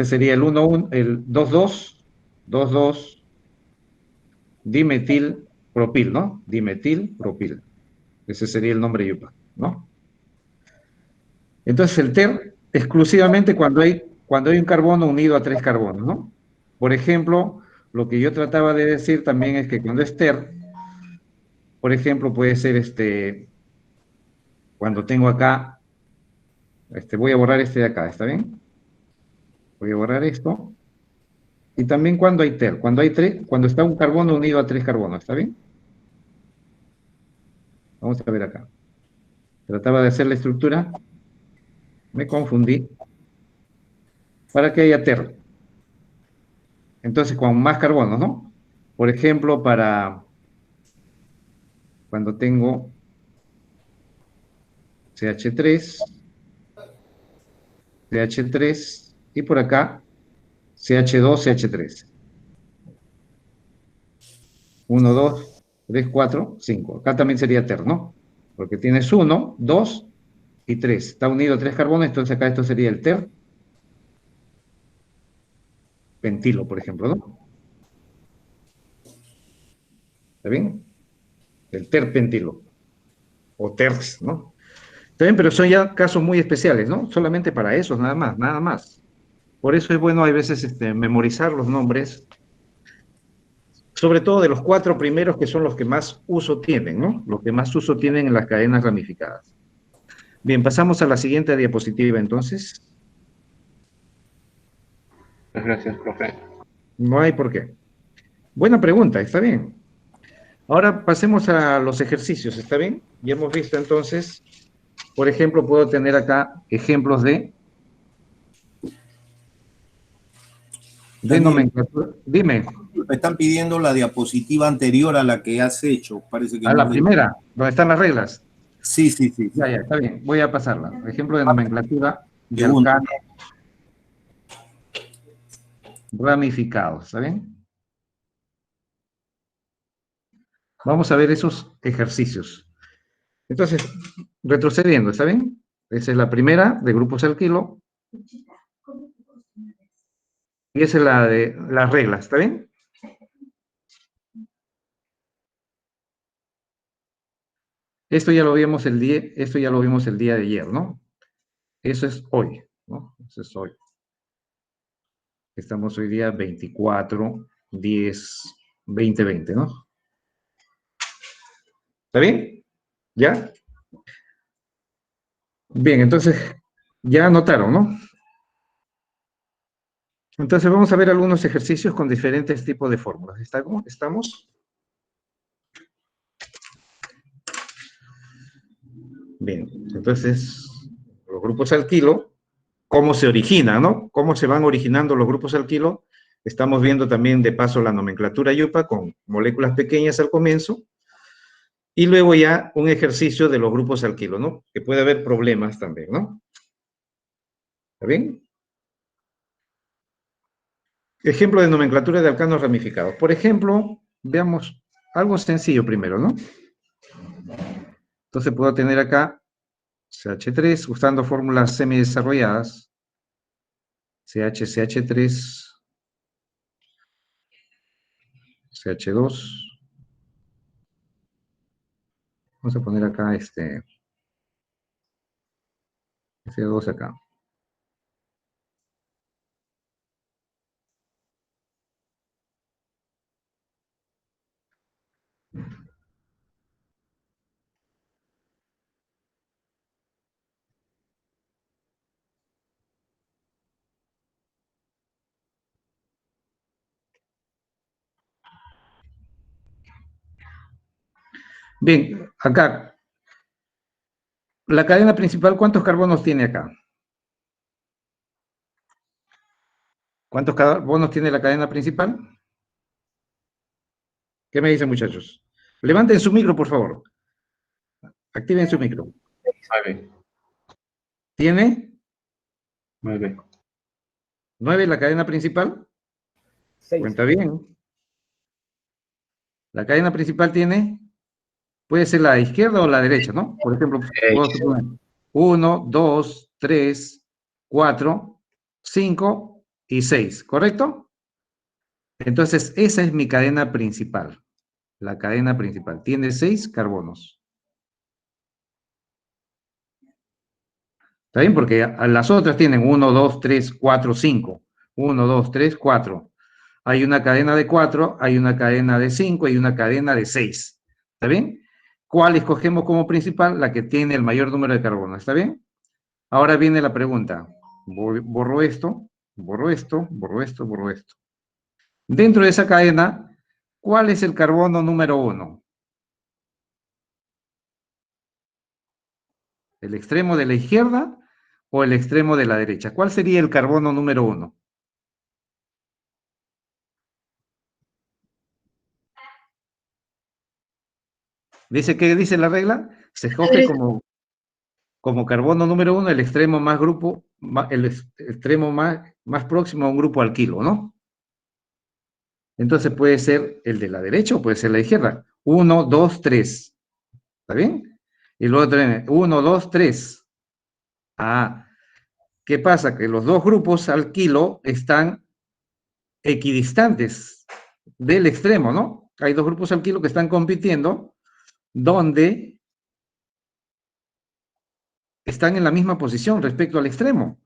sería el 1, el 2,2 dimetilpropil, ¿no? Dimetilpropil. Ese sería el nombre yupa, ¿no? Entonces el TER exclusivamente cuando hay un carbono unido a 3 carbonos, ¿no? Por ejemplo, lo que yo trataba de decir también es que cuando es TER, por ejemplo, puede ser cuando tengo acá, voy a borrar este de acá, ¿está bien? Voy a borrar esto. Y también cuando hay TER, cuando está un carbono unido a 3 carbonos, ¿está bien? Vamos a ver acá. Trataba de hacer la estructura, me confundí, para que haya TER. Entonces, con más carbonos, ¿no? Por ejemplo, para cuando tengo CH3, CH3 y por acá CH2, CH3. 1, 2, 3, 4, 5. Acá también sería TER, ¿no? Porque tienes 1, 2 y 3. Está unido a 3 carbonos, entonces acá esto sería el TER pentilo, por ejemplo, ¿no? ¿Está bien? El terpentilo, o TERS, ¿no? Está bien, pero son ya casos muy especiales, ¿no? Solamente para esos, nada más, nada más. Por eso es bueno, hay veces, memorizar los nombres, sobre todo de los 4 primeros, que son los que más uso tienen, ¿no? Los que más uso tienen en las cadenas ramificadas. Bien, pasamos a la siguiente diapositiva, entonces. Muchas gracias, profe. No hay por qué. Buena pregunta, está bien. Ahora pasemos a los ejercicios, ¿está bien? Ya hemos visto entonces, por ejemplo, puedo tener acá ejemplos de Daniel, nomenclatura. Dime, me están pidiendo la diapositiva anterior a la que has hecho. Parece que a no la le... primera, donde están las reglas. Sí, sí, sí, Ya, sí. ya, está bien. Voy a pasarla. Ejemplo de nomenclatura de Segundo. alcanos ramificados, ¿está bien? Vamos a ver esos ejercicios. Entonces, retrocediendo, ¿está bien? Esa es la primera de grupos alquilo. Y esa es la de las reglas, ¿está bien? Esto ya lo vimos el día de ayer, ¿no? Eso es hoy, ¿no? Eso es hoy. Estamos hoy día 24/10/2020, ¿no? ¿Está bien? ¿Ya? Bien, entonces, ya anotaron, ¿no? Entonces vamos a ver algunos ejercicios con diferentes tipos de fórmulas. ¿Estamos? Bien, entonces, los grupos alquilo, ¿cómo se originan, no? ¿Cómo se van originando los grupos alquilo? Estamos viendo también de paso la nomenclatura yupa con moléculas pequeñas al comienzo y luego ya un ejercicio de los grupos alquilo, ¿no? Que puede haber problemas también, ¿no? ¿Está bien? Ejemplo de nomenclatura de alcanos ramificados. Por ejemplo, veamos algo sencillo primero, ¿no? Entonces puedo tener acá CH3 usando fórmulas semidesarrolladas. CH3, CH2. Vamos a poner acá CO2 acá. Bien, acá, la cadena principal, ¿cuántos carbonos tiene acá? ¿Cuántos carbonos tiene la cadena principal? ¿Qué me dicen, muchachos? Levanten su micro, por favor. Activen su micro. 9. ¿Tiene 9. 9 la cadena principal? 6. Cuenta bien. La cadena principal tiene Puede ser la izquierda o la derecha, ¿no? Por ejemplo, puedo suponer 1, 2, 3, 4, 5 y 6, ¿correcto? Entonces, esa es mi cadena principal. La cadena principal. Tiene 6 carbonos. ¿Está bien? Porque las otras tienen 1, 2, 3, 4, 5. 1, 2, 3, 4. Hay una cadena de 4, hay una cadena de 5 y una cadena de 6. ¿Está bien? ¿Cuál escogemos como principal? La que tiene el mayor número de carbonos. ¿Está bien? Ahora viene la pregunta. Borro esto, borro esto, borro esto, borro esto. Dentro de esa cadena, ¿cuál es el carbono número 1? ¿El extremo de la izquierda o el extremo de la derecha? ¿Cuál sería el carbono número 1? ¿Dice qué dice la regla? Se escoge como carbono número 1 el extremo más grupo, el extremo más próximo a un grupo alquilo, ¿no? Entonces puede ser el de la derecha o puede ser la izquierda. 1, 2, 3. ¿Está bien? Y luego tenemos 1, 2, 3. Ah, ¿qué pasa? Que los dos grupos alquilo están equidistantes del extremo, ¿no? Hay dos grupos alquilo que están compitiendo donde están en la misma posición respecto al extremo.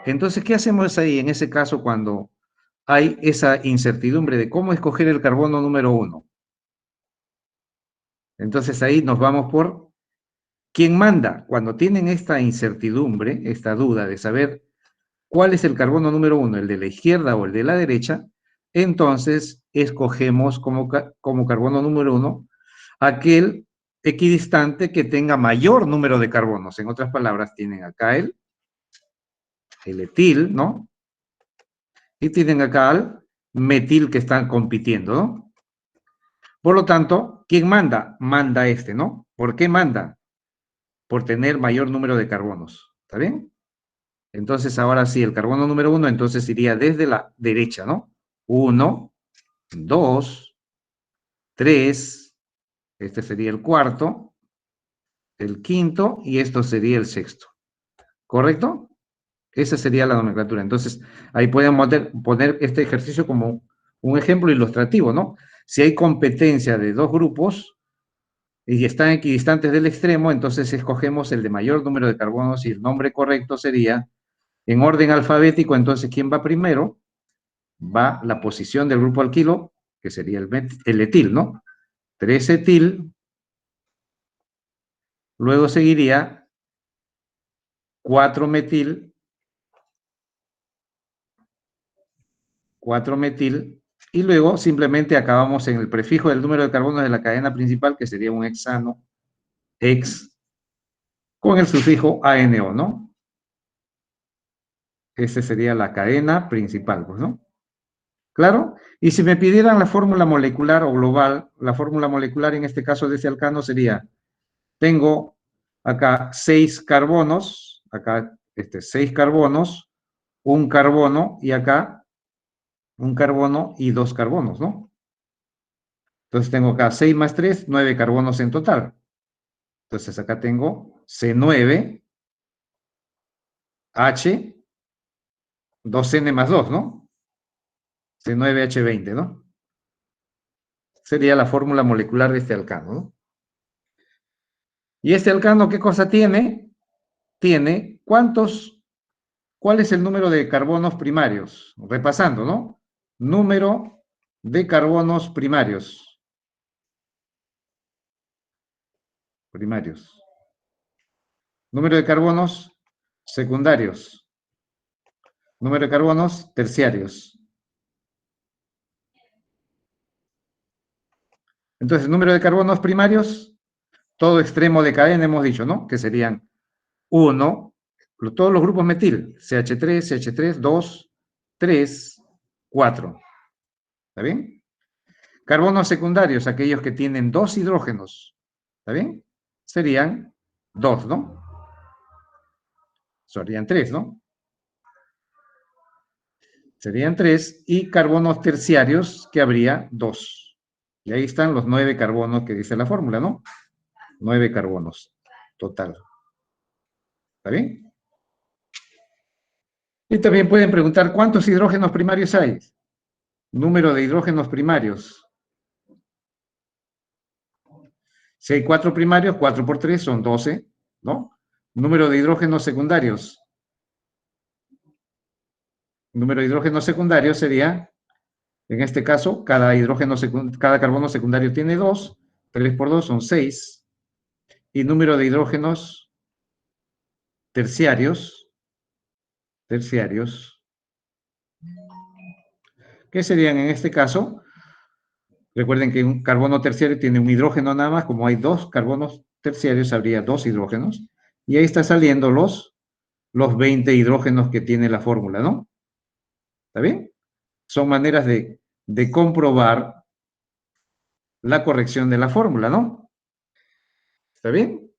Entonces, ¿qué hacemos ahí en ese caso cuando hay esa incertidumbre de cómo escoger el carbono número 1? Entonces ahí nos vamos por quién manda. Cuando tienen esta incertidumbre, esta duda de saber cuál es el carbono número 1, el de la izquierda o el de la derecha, entonces escogemos como carbono número 1 aquel equidistante que tenga mayor número de carbonos. En otras palabras, tienen acá el etil, ¿no? Y tienen acá al metil que están compitiendo, ¿no? Por lo tanto, ¿quién manda? Manda este, ¿no? ¿Por qué manda? Por tener mayor número de carbonos. ¿Está bien? Entonces, ahora sí, el carbono número 1, entonces iría desde la derecha, ¿no? 1, 2, 3, este sería el cuarto, el quinto, y esto sería el sexto. ¿Correcto? Esa sería la nomenclatura. Entonces, ahí podemos poner este ejercicio como un ejemplo ilustrativo, ¿no? Si hay competencia de dos grupos y están equidistantes del extremo, entonces escogemos el de mayor número de carbonos y el nombre correcto sería, en orden alfabético, entonces, ¿quién va primero? Va la posición del grupo alquilo, que sería el etil, ¿no? 3-etil, luego seguiría 4-metil, 4-metil, y luego simplemente acabamos en el prefijo del número de carbonos de la cadena principal, que sería un hexano, hex, con el sufijo ANO, ¿no? Esa sería la cadena principal, pues, ¿no? ¿Claro? Y si me pidieran la fórmula molecular o global, la fórmula molecular en este caso de ese alcano sería, tengo acá 6 carbonos, acá 6 carbonos, un carbono y acá un carbono y 2 carbonos, ¿no? Entonces tengo acá 6 más 3, 9 carbonos en total. Entonces acá tengo C9, H, 2N más 2, ¿no? C9H20, ¿no? Sería la fórmula molecular de este alcano, ¿no? ¿Y este alcano qué cosa tiene? Tiene ¿cuál es el número de carbonos primarios? Repasando, ¿no? Número de carbonos primarios. Número de carbonos secundarios. Número de carbonos terciarios. Entonces, número de carbonos primarios, todo extremo de cadena hemos dicho, ¿no? Que serían 1, todos los grupos metil, CH3, CH3, 2, 3, 4. ¿Está bien? Carbonos secundarios, aquellos que tienen 2 hidrógenos, ¿está bien? Serían 2, ¿no? Serían 3, ¿no? Serían 3, y carbonos terciarios, que habría 2. Y ahí están los 9 carbonos que dice la fórmula, ¿no? 9 carbonos total. ¿Está bien? Y también pueden preguntar, ¿cuántos hidrógenos primarios hay? Número de hidrógenos primarios. Si hay 4 primarios, 4 por 3 son 12, ¿no? Número de hidrógenos secundarios. Número de hidrógenos secundarios sería, en este caso, cada carbono secundario tiene 2, 3 por 2 son 6. Y número de hidrógenos terciarios, ¿qué serían en este caso? Recuerden que un carbono terciario tiene un hidrógeno nada más, como hay 2 carbonos terciarios, habría 2 hidrógenos, y ahí está saliendo los 20 hidrógenos que tiene la fórmula, ¿no? ¿Está bien? Son maneras de comprobar la corrección de la fórmula, ¿no? ¿Está bien?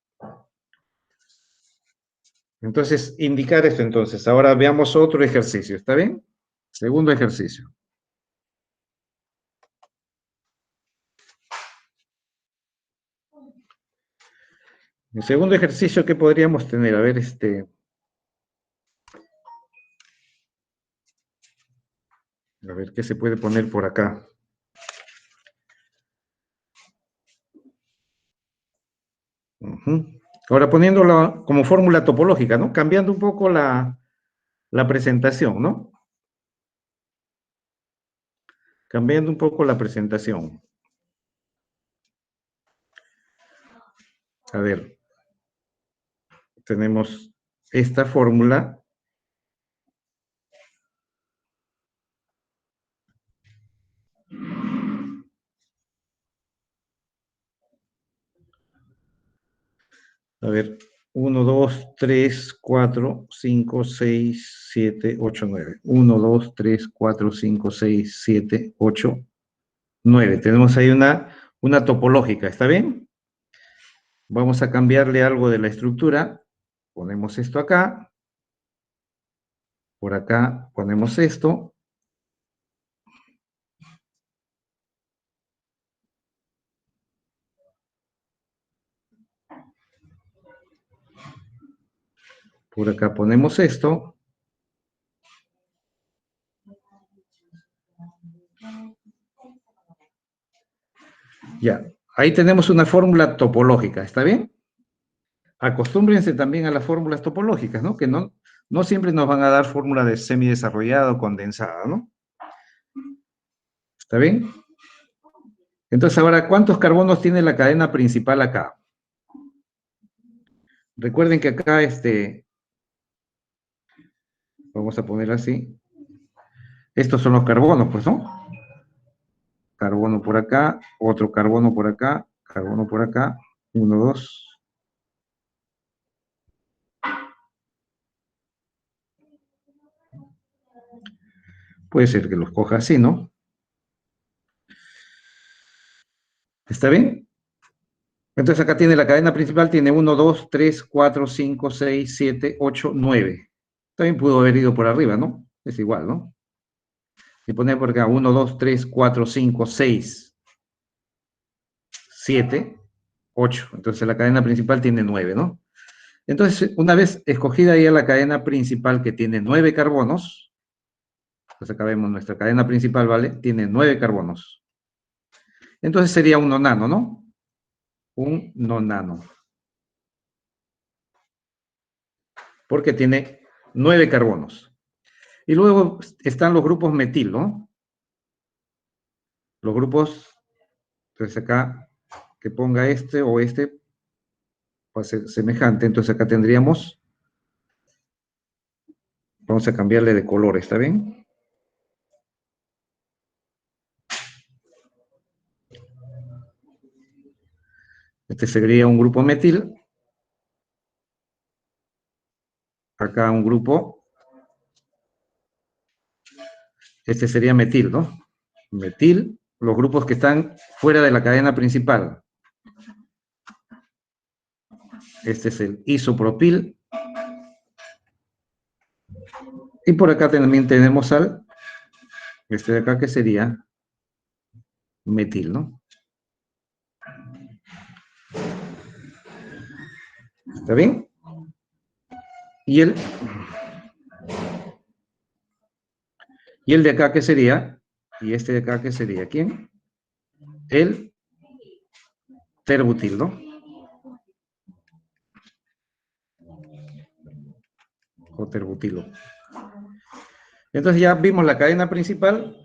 Entonces, indicar esto entonces. Ahora veamos otro ejercicio, ¿está bien? Segundo ejercicio. El segundo ejercicio que podríamos tener, a ver, a ver qué se puede poner por acá. Ahora poniéndolo como fórmula topológica, ¿no? Cambiando un poco la presentación, ¿no? Cambiando un poco la presentación. A ver, tenemos esta fórmula. A ver, 1, 2, 3, 4, 5, 6, 7, 8, 9. 1, 2, 3, 4, 5, 6, 7, 8, 9. Tenemos ahí una topológica, ¿está bien? Vamos a cambiarle algo de la estructura. Ponemos esto acá. Por acá ponemos esto. Por acá ponemos esto. Ya, ahí tenemos una fórmula topológica, ¿está bien? Acostúmbrense también a las fórmulas topológicas, ¿no? Que no siempre nos van a dar fórmula de semidesarrollada o condensada, ¿no? ¿Está bien? Entonces, ahora, ¿cuántos carbonos tiene la cadena principal acá? Recuerden que acá, vamos a poner así. Estos son los carbonos, pues, ¿no? Carbono por acá, otro carbono por acá, carbono por acá, 1, 2. Puede ser que los coja así, ¿no? ¿Está bien? Entonces acá tiene la cadena principal, tiene 1, 2, 3, 4, 5, 6, 7, 8, 9. También pudo haber ido por arriba, ¿no? Es igual, ¿no? Y poner por acá 1, 2, 3, 4, 5, 6, 7, 8. Entonces la cadena principal tiene 9, ¿no? Entonces, una vez escogida ya la cadena principal que tiene 9 carbonos, pues acá vemos nuestra cadena principal, ¿vale? Tiene 9 carbonos. Entonces sería un nonano, ¿no? Un nonano. Porque tiene 9 carbonos. Y luego están los grupos metil, ¿no? Los grupos, entonces acá, que ponga este o este, va a ser semejante. Entonces acá tendríamos, vamos a cambiarle de color, ¿está bien? Este sería un grupo metil. Acá un grupo. Este sería metil, ¿no? Metil, los grupos que están fuera de la cadena principal. Este es el isopropil. Y por acá también tenemos al, este de acá que sería metil, ¿no? ¿Está bien? Y el de acá, ¿qué sería? Y este de acá, ¿qué sería? ¿Quién? El terbutil, ¿no? O terbutilo. Entonces ya vimos la cadena principal,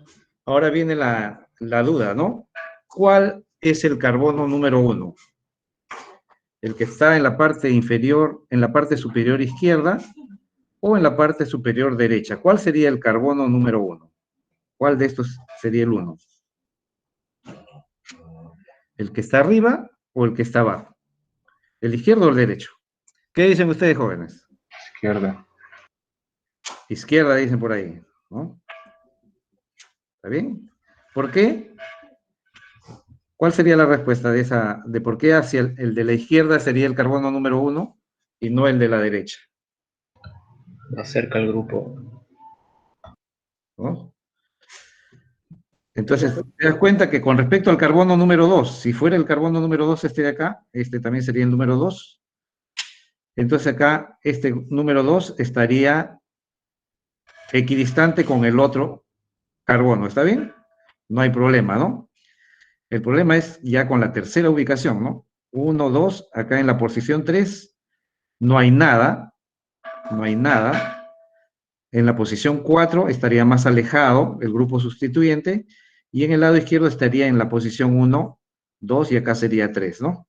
ahora viene la duda, ¿no? ¿Cuál es el carbono número 1? ¿El que está en la parte inferior, en la parte superior izquierda o en la parte superior derecha? ¿Cuál sería el carbono número 1? ¿Cuál de estos sería el 1? ¿El que está arriba o el que está abajo? ¿El izquierdo o el derecho? ¿Qué dicen ustedes, jóvenes? Izquierda. Izquierda dicen por ahí, ¿no? ¿Está bien? ¿Por qué? ¿Cuál sería la respuesta de por qué hacia el de la izquierda sería el carbono número 1 y no el de la derecha? Acerca al grupo. ¿No? Entonces, te das cuenta que con respecto al carbono número 2, si fuera el carbono número 2 este de acá, este también sería el número 2. Entonces acá, este número 2 estaría equidistante con el otro carbono, ¿está bien? No hay problema, ¿no? El problema es ya con la tercera ubicación, ¿no? 1, 2, acá en la posición 3, no hay nada, no hay nada. En la posición 4 estaría más alejado el grupo sustituyente, y en el lado izquierdo estaría en la posición 1, 2, y acá sería 3, ¿no?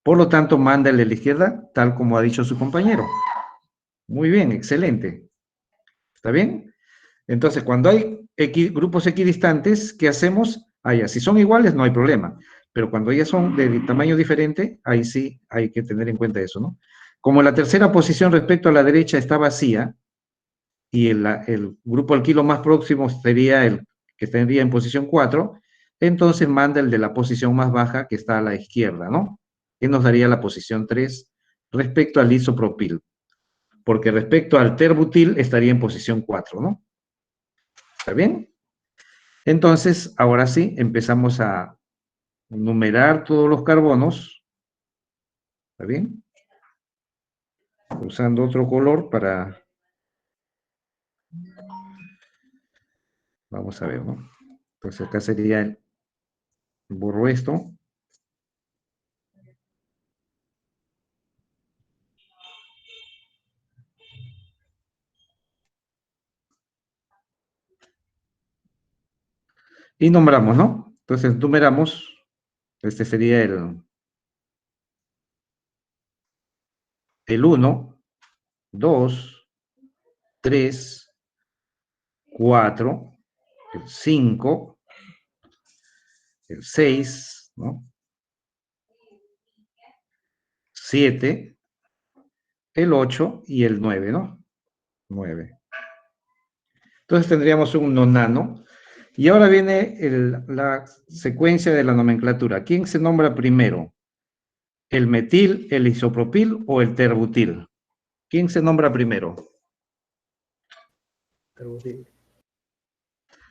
Por lo tanto, manda el de la izquierda, tal como ha dicho su compañero. Muy bien, excelente. ¿Está bien? Entonces, cuando hay grupos equidistantes, ¿qué hacemos? Ya, si son iguales, no hay problema. Pero cuando ya son de tamaño diferente, ahí sí hay que tener en cuenta eso, ¿no? Como la tercera posición respecto a la derecha está vacía, y el grupo alquilo más próximo sería el que estaría en posición 4, entonces manda el de la posición más baja, que está a la izquierda, ¿no? Que nos daría la posición 3 respecto al isopropil. Porque respecto al terbutil estaría en posición 4, ¿no? ¿Está bien? Entonces, ahora sí, empezamos a numerar todos los carbonos. ¿Está bien? Usando otro color para... Vamos a ver, ¿no? Entonces acá sería el... Borro esto. Y nombramos, ¿no? Entonces numeramos. Este sería el 1, 2, 3, 4, el 5, el 6, ¿no? 7, el 8 y el 9, ¿no? 9. Entonces tendríamos un nonano. Y ahora viene la secuencia de la nomenclatura. ¿Quién se nombra primero? ¿El metil, el isopropil o el terbutil? ¿Quién se nombra primero? Terbutil.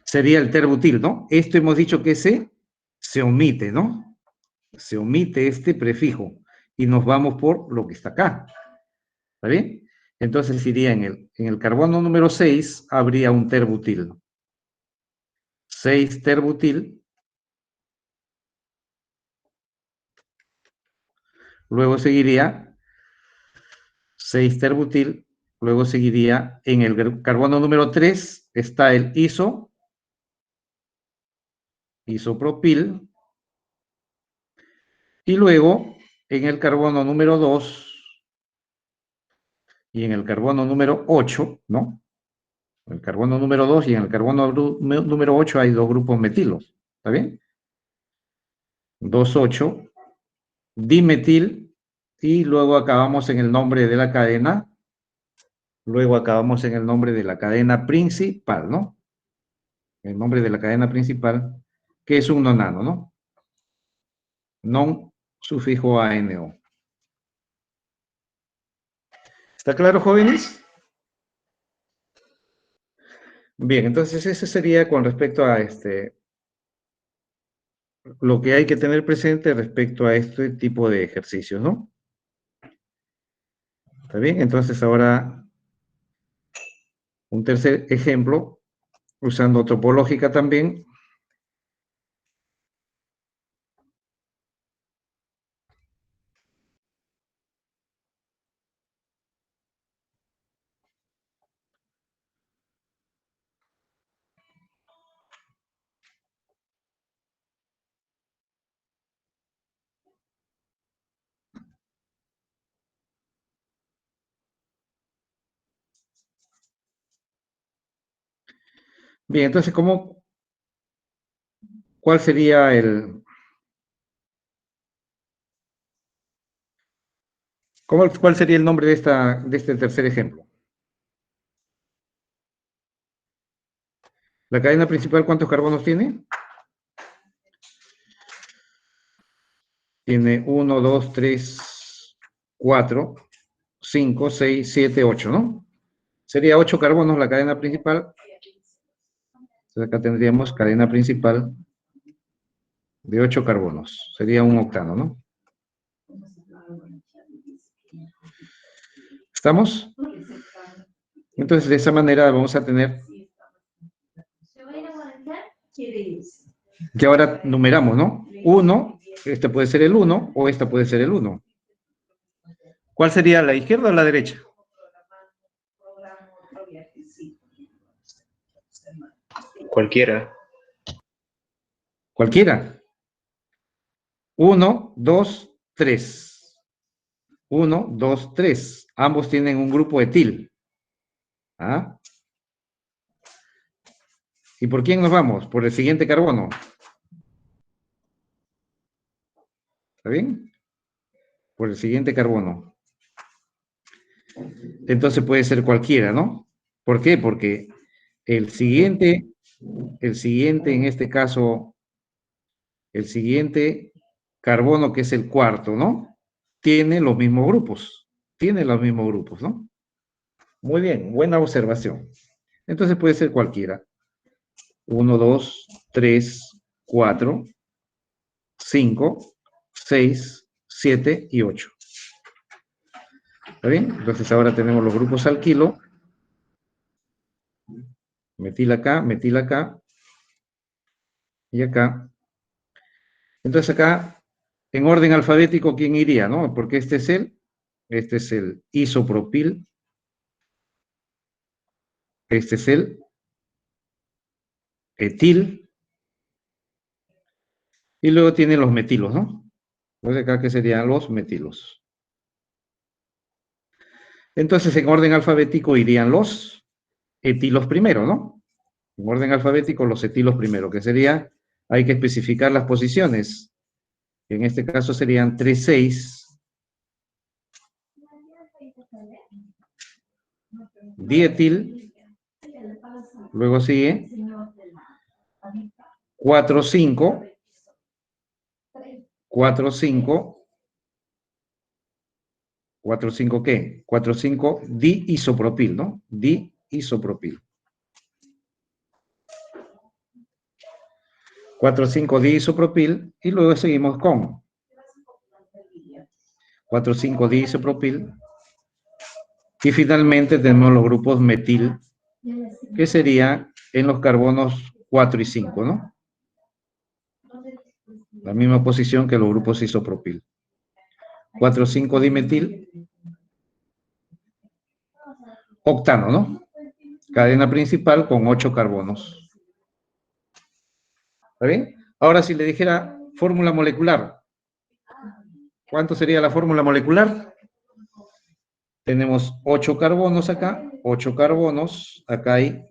Sería el terbutil, ¿no? Esto hemos dicho que se omite, ¿no? Se omite este prefijo y nos vamos por lo que está acá. ¿Está bien? Entonces iría en el carbono número 6, habría un terbutil. 6 terbutil. Luego seguiría 6 terbutil. Luego seguiría en el carbono número 3, está el isopropil. Y luego en el carbono número 2 y en el carbono número 8, ¿no? El carbono número 2 y en el carbono número 8 hay dos grupos metilos. ¿Está bien? 2,8, dimetil, y luego acabamos en el nombre de la cadena. Luego acabamos en el nombre de la cadena principal, ¿no? El nombre de la cadena principal, que es un nonano, ¿no? Non sufijo ANO. ¿Está claro, jóvenes? Bien, entonces ese sería con respecto a lo que hay que tener presente respecto a este tipo de ejercicios, ¿no? ¿Está bien? Entonces ahora un tercer ejemplo, usando topológica también. Bien, entonces, ¿cuál sería cuál sería el nombre de este tercer ejemplo? La cadena principal, ¿cuántos carbonos tiene? Tiene 1, 2, 3, 4, 5, 6, 7, 8, ¿no? Sería 8 carbonos la cadena principal. Entonces acá tendríamos cadena principal de 8 carbonos. Sería un octano, ¿no? ¿Estamos? Entonces, de esa manera vamos a tener que ahora numeramos, ¿no? 1, este puede ser el 1 o esta puede ser el 1. ¿Cuál sería, la izquierda o la derecha? Cualquiera. Cualquiera. 1, 2, 3. 1, 2, 3. Ambos tienen un grupo etil. ¿Ah? ¿Y por quién nos vamos? Por el siguiente carbono. ¿Está bien? Por el siguiente carbono. Entonces puede ser cualquiera, ¿no? ¿Por qué? Porque el siguiente en este caso, el siguiente carbono, que es el cuarto, ¿no? Tiene los mismos grupos. Tiene los mismos grupos, ¿no? Muy bien, buena observación. Entonces puede ser cualquiera. 1, 2, 3, 4, 5, 6, 7 y 8. ¿Está bien? Entonces ahora tenemos los grupos alquilo. Metil acá y acá. Entonces acá, en orden alfabético, ¿quién iría? ¿No? Porque este es el isopropil. Este es el etil. Y luego tiene los metilos, ¿no? Entonces acá, ¿qué serían los metilos? Entonces, en orden alfabético irían los etilos primero, ¿no? En orden alfabético, los etilos primero, que sería, hay que especificar las posiciones. En este caso serían 3, 6, dietil, luego sigue 4, 5, 4, 5, 4, 5, ¿qué? 4, 5, diisopropil, ¿no? Diisopropil. 4, 5, diisopropil, y luego seguimos con 4, 5, diisopropil, y finalmente tenemos los grupos metil, que sería en los carbonos 4 y 5, ¿no? La misma posición que los grupos isopropil. 4, 5, dimetil, octano, ¿no? Cadena principal con 8 carbonos. ¿Está bien? Ahora, si le dijera fórmula molecular, ¿cuánto sería la fórmula molecular? Tenemos 8 carbonos acá, 8 carbonos, acá hay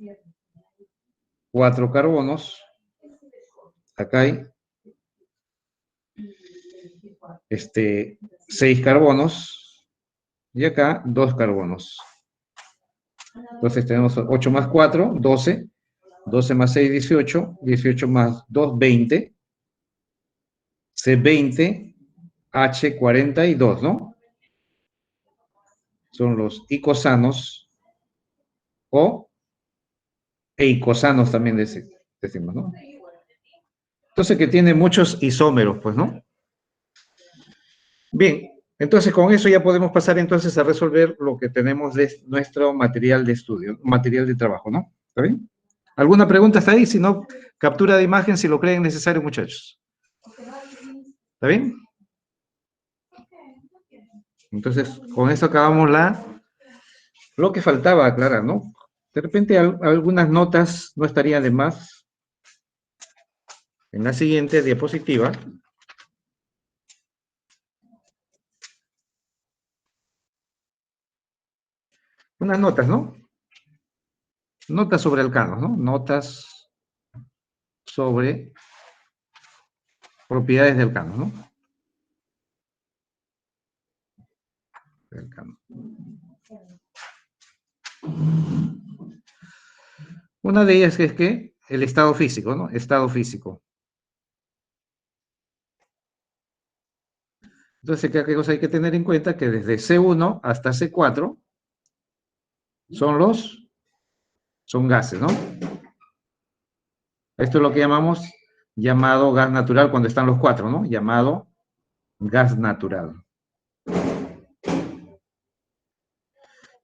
4 carbonos, acá hay 6 carbonos y acá 2 carbonos. Entonces tenemos 8 más 4, 12, 12 más 6, 18, 18 más 2, 20, C20, H42, ¿no? Son los icosanos o eicosanos también decimos, ¿no? Entonces que tiene muchos isómeros, pues, ¿no? Bien, Entonces, con eso ya podemos pasar entonces a resolver lo que tenemos de nuestro material de estudio, material de trabajo, ¿no? ¿Está bien? ¿Alguna pregunta hasta ahí? Si no, captura de imagen si lo creen necesario, muchachos. ¿Está bien? Entonces, con eso acabamos lo que faltaba aclarar, ¿no? De repente algunas notas no estarían de más. En la siguiente diapositiva, unas notas, ¿no? Notas sobre alcanos, ¿no? Notas sobre propiedades de alcanos, ¿no? Alcano. Una de ellas es que el estado físico, ¿no? Estado físico. Entonces, ¿qué cosa hay que tener en cuenta? Que desde C1 hasta C4 son gases, ¿no? Esto es lo que llamado gas natural cuando están los cuatro, ¿no? Llamado gas natural.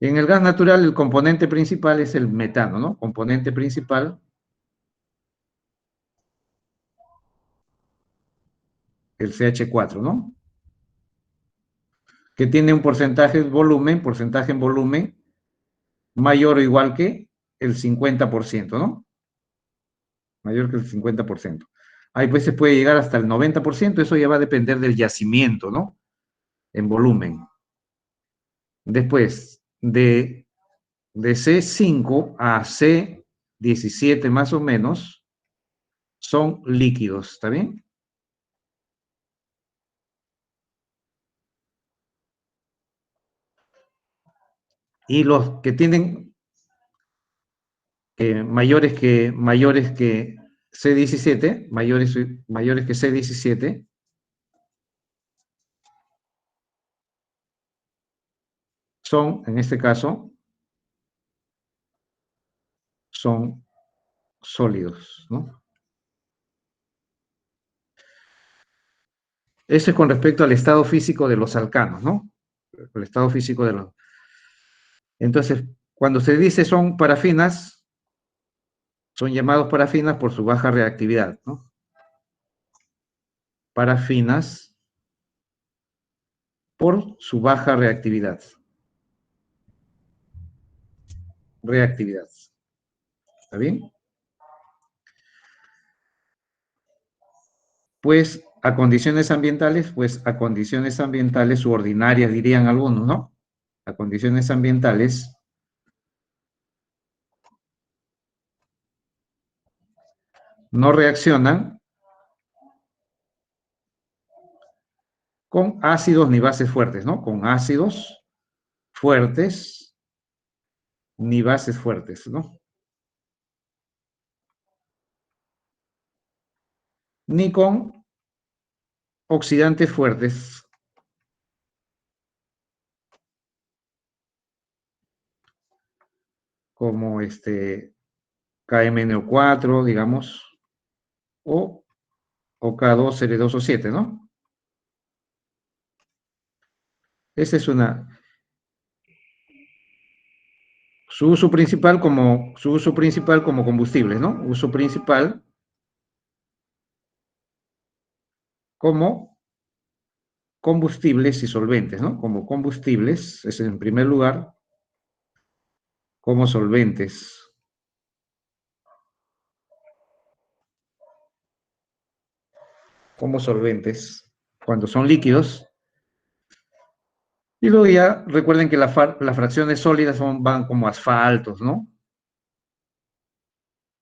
En el gas natural el componente principal es el metano, ¿no? Componente principal, el CH4, ¿no? Que tiene un porcentaje en volumen mayor o igual que el 50%, ¿no? Mayor que el 50%. Ahí pues se puede llegar hasta el 90%, eso ya va a depender del yacimiento, ¿no? En volumen. Después, de C5 a C17 más o menos, son líquidos, ¿está bien? Y los que tienen mayores que C17, mayores que C17, son, en este caso, son sólidos, ¿no? Eso es con respecto al estado físico de los alcanos, ¿no? El estado físico de los... Entonces, cuando se dice son parafinas, son llamados parafinas por su baja reactividad, ¿no? Parafinas por su baja reactividad. Reactividad. ¿Está bien? Pues a condiciones ambientales subordinarias, dirían algunos, ¿no? A condiciones ambientales no reaccionan con ácidos ni bases fuertes, ¿no? Con ácidos fuertes ni bases fuertes, ¿no? Ni con oxidantes fuertes, como KMNO4, digamos, o K2, Cl2O7, ¿no? Esa es su uso principal como combustible, ¿no? Uso principal como combustibles y solventes, ¿no? Como combustibles, es en primer lugar, como solventes. Como solventes, cuando son líquidos. Y luego ya recuerden que las fracciones sólidas van como asfaltos, ¿no?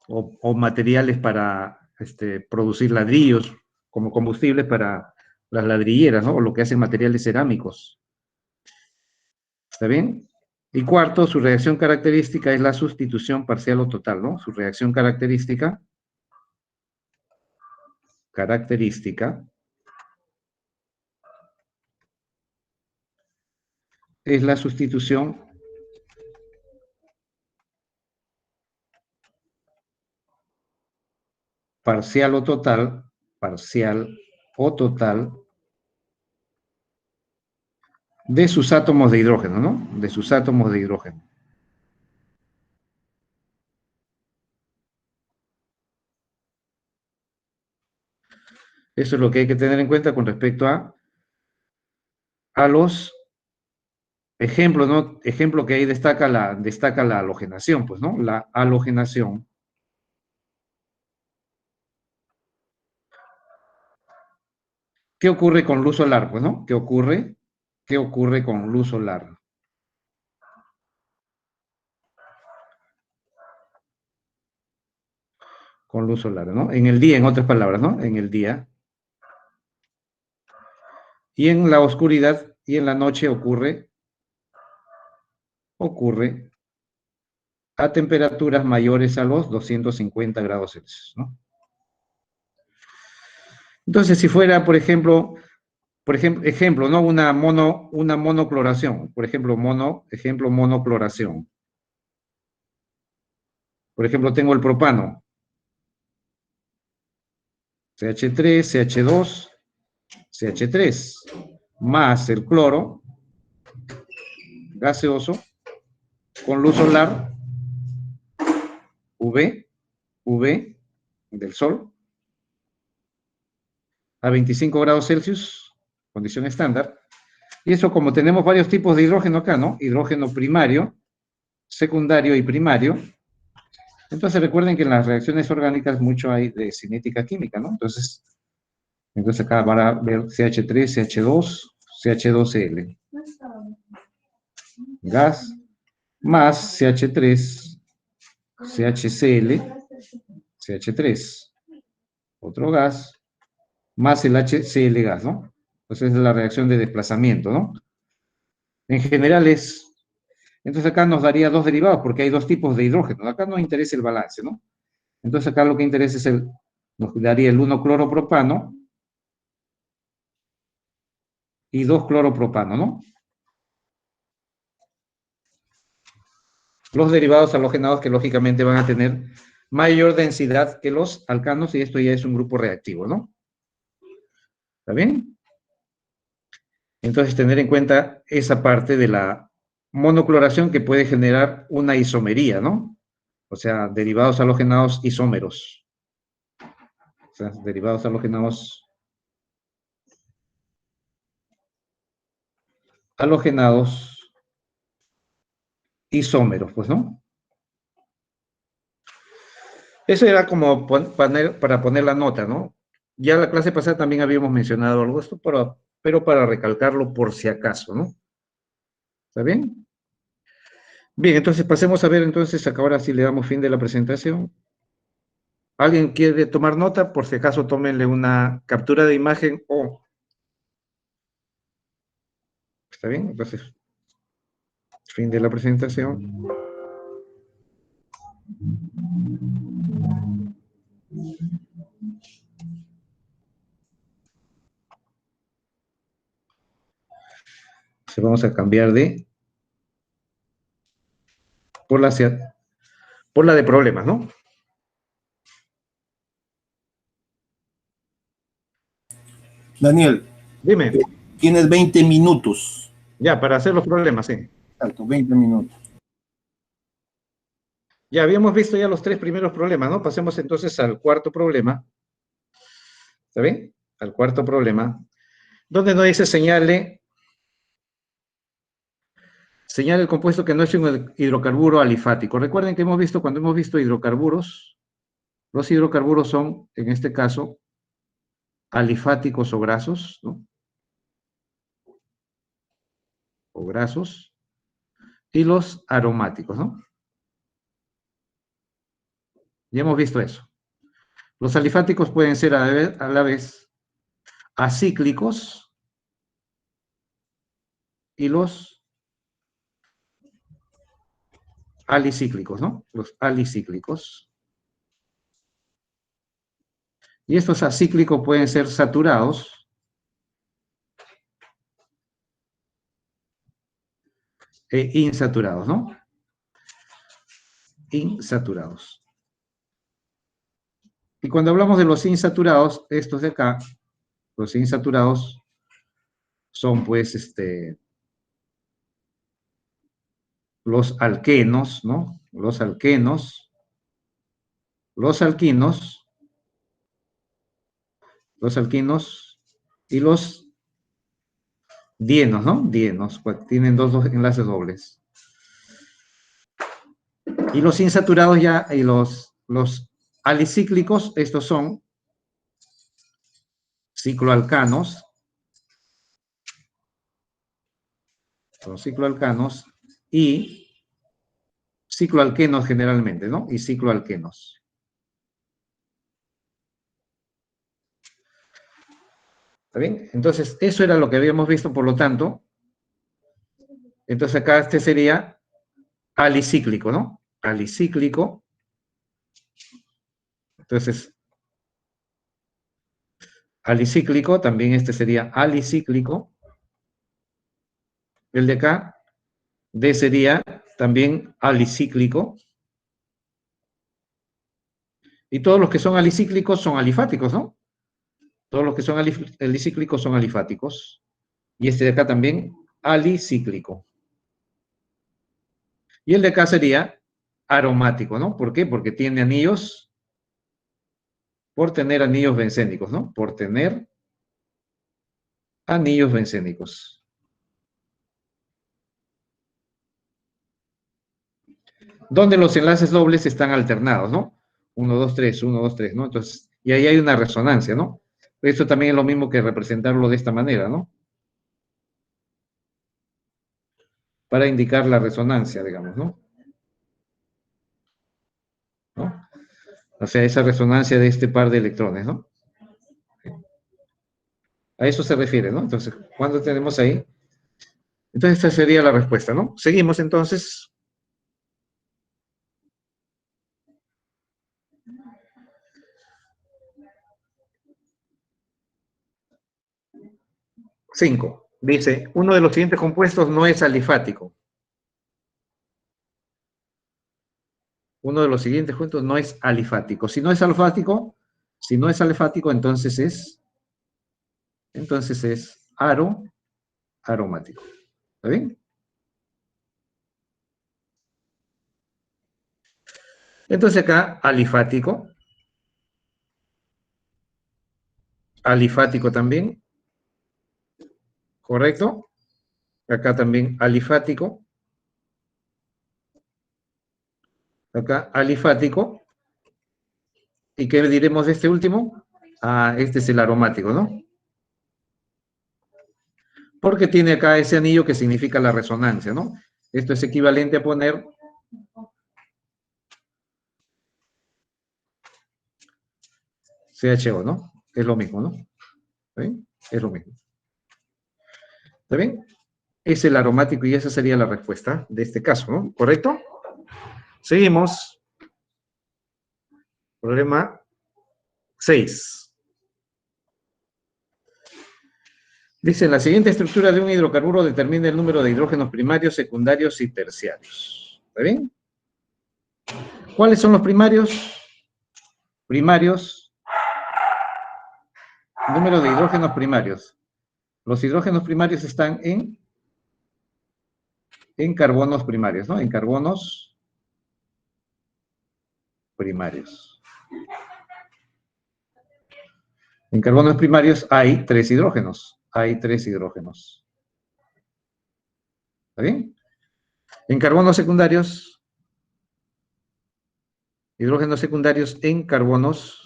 O materiales para producir ladrillos, como combustibles para las ladrilleras, ¿no? O lo que hacen materiales cerámicos. ¿Está bien? Y cuarto, su reacción característica es la sustitución parcial o total, ¿no? Su reacción característica es la sustitución parcial o total de sus átomos de hidrógeno, ¿no? De sus átomos de hidrógeno. Eso es lo que hay que tener en cuenta con respecto a los ejemplos, ¿no? Ejemplo que ahí destaca la halogenación, pues, ¿no? La halogenación. ¿Qué ocurre con luz solar? Pues, ¿no? ¿Qué ocurre? ¿Qué ocurre con luz solar? Con luz solar, ¿no? En el día, en otras palabras, ¿no? En el día. Y en la oscuridad y en la noche ocurre a temperaturas mayores a los 250 grados Celsius, ¿no? Entonces, si fuera, por ejemplo, ¿no? Una monocloración, por ejemplo, monocloración. Por ejemplo, tengo el propano, CH3, CH2, CH3, más el cloro gaseoso con luz solar, UV del sol, a 25 grados Celsius, condición estándar. Y eso, como tenemos varios tipos de hidrógeno acá, ¿no? Hidrógeno primario, secundario y primario. Entonces recuerden que en las reacciones orgánicas mucho hay de cinética química, ¿no? Entonces acá van a ver CH3, CH2, CH2Cl. Gas, más CH3, CHCl, CH3. Otro gas, más el HCl gas, ¿no? Entonces es la reacción de desplazamiento, ¿no? En general entonces acá nos daría dos derivados porque hay dos tipos de hidrógeno. Acá no interesa el balance, ¿no? Entonces acá lo que interesa es nos daría el 1-cloropropano y 2-cloropropano, ¿no? Los derivados halogenados que lógicamente van a tener mayor densidad que los alcanos y esto ya es un grupo reactivo, ¿no? ¿Está bien? Entonces tener en cuenta esa parte de la monocloración que puede generar una isomería, ¿no? O sea, derivados halogenados isómeros. O sea, derivados halogenados isómeros, pues, ¿no? Eso era como para poner la nota, ¿no? Ya la clase pasada también habíamos mencionado algo de esto, pero para recalcarlo por si acaso, ¿no? ¿Está bien? Bien, entonces pasemos a ver, entonces, acá ahora sí le damos fin de la presentación. ¿Alguien quiere tomar nota? Por si acaso, tómenle una captura de imagen o... ¿Está bien? Entonces, fin de la presentación. Entonces vamos a cambiar por la de problemas, ¿no? Daniel, Dime. tienes 20 minutos. Ya, para hacer los problemas, sí. Exacto, 20 minutos. Ya habíamos visto ya los tres primeros problemas, ¿no? Pasemos entonces al cuarto problema. ¿Está bien? Al cuarto problema, donde nos dice señale el compuesto que no es un hidrocarburo alifático. Recuerden que cuando hemos visto hidrocarburos, los hidrocarburos son, en este caso, alifáticos o grasos, ¿no? O grasos, y los aromáticos, ¿no? Ya hemos visto eso. Los alifáticos pueden ser a la vez acíclicos y los alicíclicos, ¿no? Los alicíclicos. Y estos acíclicos pueden ser saturados e insaturados, ¿no? Insaturados. Y cuando hablamos de los insaturados, estos de acá, los insaturados son pues los alquenos, ¿no? Los alquenos, los alquinos, los alquinos y los dienos, ¿no? Dienos, pues tienen dos enlaces dobles. Y los insaturados ya, y los alicíclicos, estos son cicloalcanos, son cicloalcanos y cicloalquenos generalmente, ¿no? Y cicloalquenos. ¿Está bien? Entonces, eso era lo que habíamos visto, por lo tanto, entonces acá este sería alicíclico, ¿no? Alicíclico. Entonces, alicíclico, también este sería alicíclico. El de acá, D sería también alicíclico. Y todos los que son alicíclicos son alifáticos, ¿no? Todos los que son alicíclicos son alifáticos. Y este de acá también, alicíclico. Y el de acá sería aromático, ¿no? ¿Por qué? Porque tiene anillos, por tener anillos bencénicos, ¿no? Por tener anillos bencénicos. Donde los enlaces dobles están alternados, ¿no? 1, 2, 3, 1, 2, 3, ¿no? Entonces, y ahí hay una resonancia, ¿no? Esto también es lo mismo que representarlo de esta manera, ¿no? Para indicar la resonancia, digamos, ¿no? ¿No? O sea, esa resonancia de este par de electrones, ¿no? A eso se refiere, ¿no? Entonces, ¿cuándo tenemos ahí? Entonces, esta sería la respuesta, ¿no? Seguimos entonces. 5. Dice, uno de los siguientes compuestos no es alifático. Uno de los siguientes compuestos no es alifático. Si no es alifático, entonces es aromático. ¿Está bien? Entonces acá, alifático también, ¿correcto? Acá también alifático. Acá alifático. ¿Y qué diremos de este último? Ah, este es el aromático, ¿no? Porque tiene acá ese anillo que significa la resonancia, ¿no? Esto es equivalente a poner CHO, ¿no? Es lo mismo, ¿no? ¿Está bien? Es lo mismo. ¿Está bien? Es el aromático y esa sería la respuesta de este caso, ¿no? ¿Correcto? Seguimos. Problema 6. Dice, la siguiente estructura de un hidrocarburo determina el número de hidrógenos primarios, secundarios y terciarios. ¿Está bien? ¿Cuáles son los primarios? Primarios. Número de hidrógenos primarios. Los hidrógenos primarios están en carbonos primarios, ¿no? En carbonos primarios. En carbonos primarios hay 3 hidrógenos. Hay 3 hidrógenos. ¿Está bien? En carbonos secundarios, hidrógenos secundarios en carbonos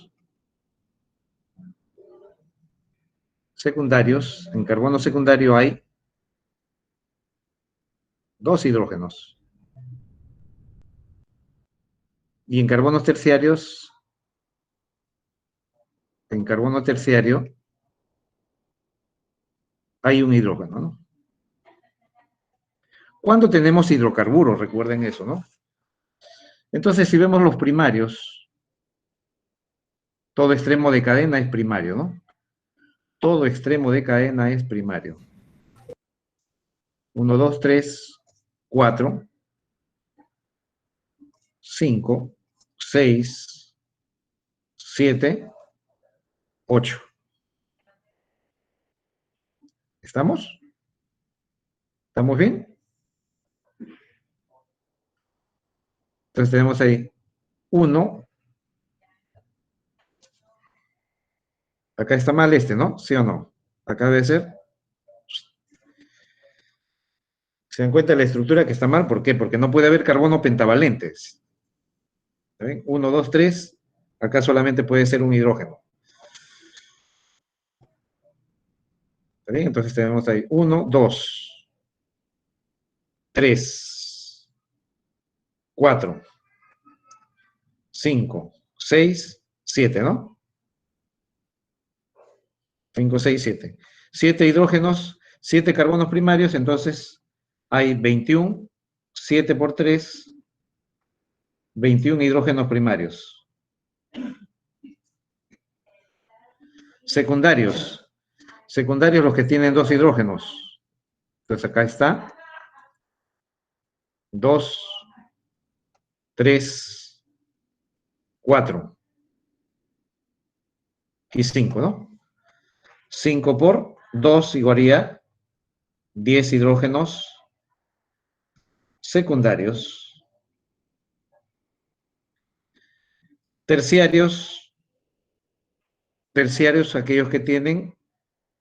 secundarios, en carbono secundario hay 2 hidrógenos. Y en carbonos terciarios, en carbono terciario, hay un hidrógeno, ¿no? ¿Cuándo tenemos hidrocarburos? Recuerden eso, ¿no? Entonces, si vemos los primarios, todo extremo de cadena es primario, ¿no? Todo extremo de cadena es primario. 1, 2, 3, 4, 5, 6, 7, 8. ¿Estamos? ¿Estamos bien? Entonces tenemos ahí 1. Acá está mal este, ¿no? ¿Sí o no? Acá debe ser. Se dan cuenta de la estructura que está mal. ¿Por qué? Porque no puede haber carbono pentavalentes. ¿Está bien? 1, 2, 3. Acá solamente puede ser un hidrógeno. ¿Está bien? Entonces tenemos ahí 1, 2, 3, 4, 5, 6, 7, ¿no? 5, 6, 7. 7 hidrógenos, 7 carbonos primarios, entonces hay 21, 7 por 3, 21 hidrógenos primarios. Secundarios. Secundarios los que tienen 2 hidrógenos. Entonces acá está 2, 3, 4 y 5, ¿no? 5 por 2 igualaría 10 hidrógenos secundarios. Terciarios. Terciarios aquellos que tienen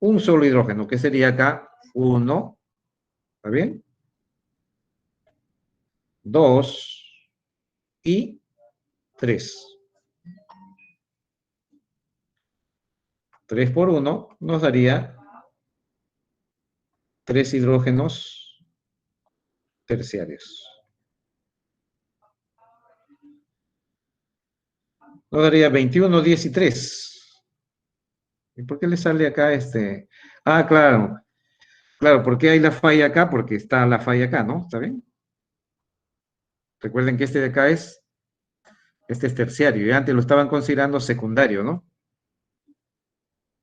un solo hidrógeno, que sería acá 1, ¿está bien? 2 y 3. 3 por 1 nos daría 3 hidrógenos terciarios. Nos daría 21, 10 y 3. ¿Y por qué le sale acá este? Ah, claro. Claro, ¿por qué hay la falla acá? Porque está la falla acá, ¿no? ¿Está bien? Recuerden que este de acá es terciario, y antes lo estaban considerando secundario, ¿no?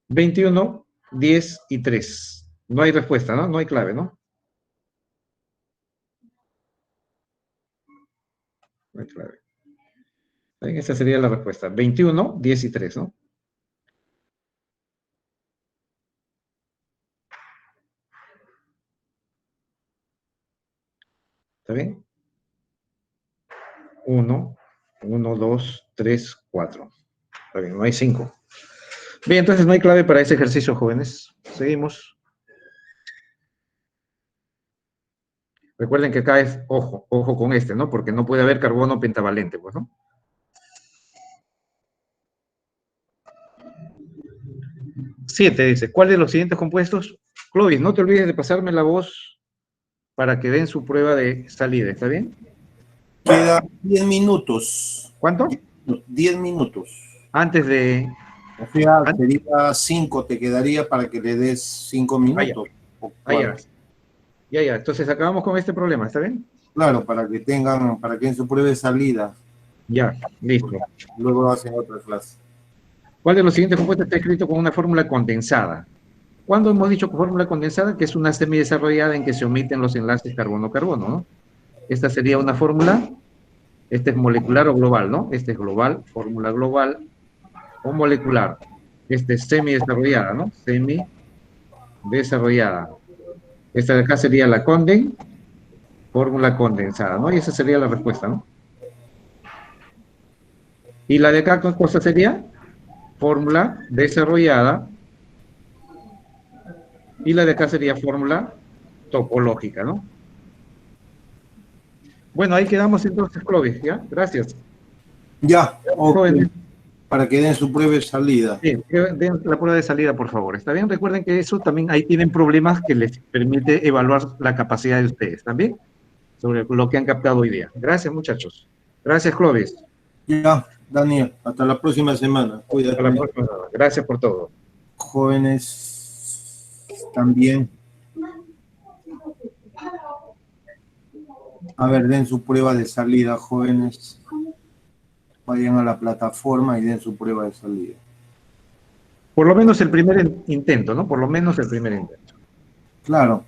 21, 10 y 3. No hay respuesta, ¿no? No hay clave, ¿no? No hay clave. Bien, esa sería la respuesta. 21, 10 y 3, ¿no? ¿Está bien? 1, 1, 2, 3, 4. Está bien, no hay 5. Bien, entonces no hay clave para ese ejercicio, jóvenes. Seguimos. Recuerden que acá es, ojo, ojo con este, ¿no? Porque no puede haber carbono pentavalente, pues, ¿no? 7 dice, ¿cuál de los siguientes compuestos? Clovis, no te olvides de pasarme la voz para que den su prueba de salida, ¿está bien? Queda 10 minutos. ¿Cuánto? 10 minutos. Antes de... O sea, sería 5, te quedaría para que le des 5 minutos. Ya. Ya. Entonces acabamos con este problema, ¿está bien? Claro, para que tengan, para que en su prueba de salida. Ya, listo. Luego hacen otra clase. ¿Cuál de los siguientes compuestos está escrito con una fórmula condensada? ¿Cuándo hemos dicho que fórmula condensada? Que es una semidesarrollada en que se omiten los enlaces carbono-carbono, ¿no? Esta sería una fórmula, este es molecular o global, ¿no? Este es global, fórmula global o molecular. Este es semidesarrollada, ¿no? Semidesarrollada. Esta de acá sería la fórmula condensada, ¿no? Y esa sería la respuesta, ¿no? Y la de acá, ¿qué cosa sería? Fórmula desarrollada. Y la de acá sería fórmula topológica, ¿no? Bueno, ahí quedamos entonces, Clovis, ¿ya? Gracias. Ya, ok. Jóvenes. Para que den su prueba de salida. Sí, den la prueba de salida, por favor. ¿Está bien? Recuerden que eso también, ahí tienen problemas que les permite evaluar la capacidad de ustedes, ¿también? Sobre lo que han captado hoy día. Gracias, muchachos. Gracias, Clovis. Ya, Daniel, hasta la próxima semana. Cuídate. Hasta la próxima. Gracias por todo. Jóvenes también. A ver, den su prueba de salida, jóvenes. Vayan a la plataforma y den su prueba de salida. Por lo menos el primer intento, ¿no? Por lo menos el primer intento. Claro.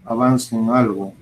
Avancen algo.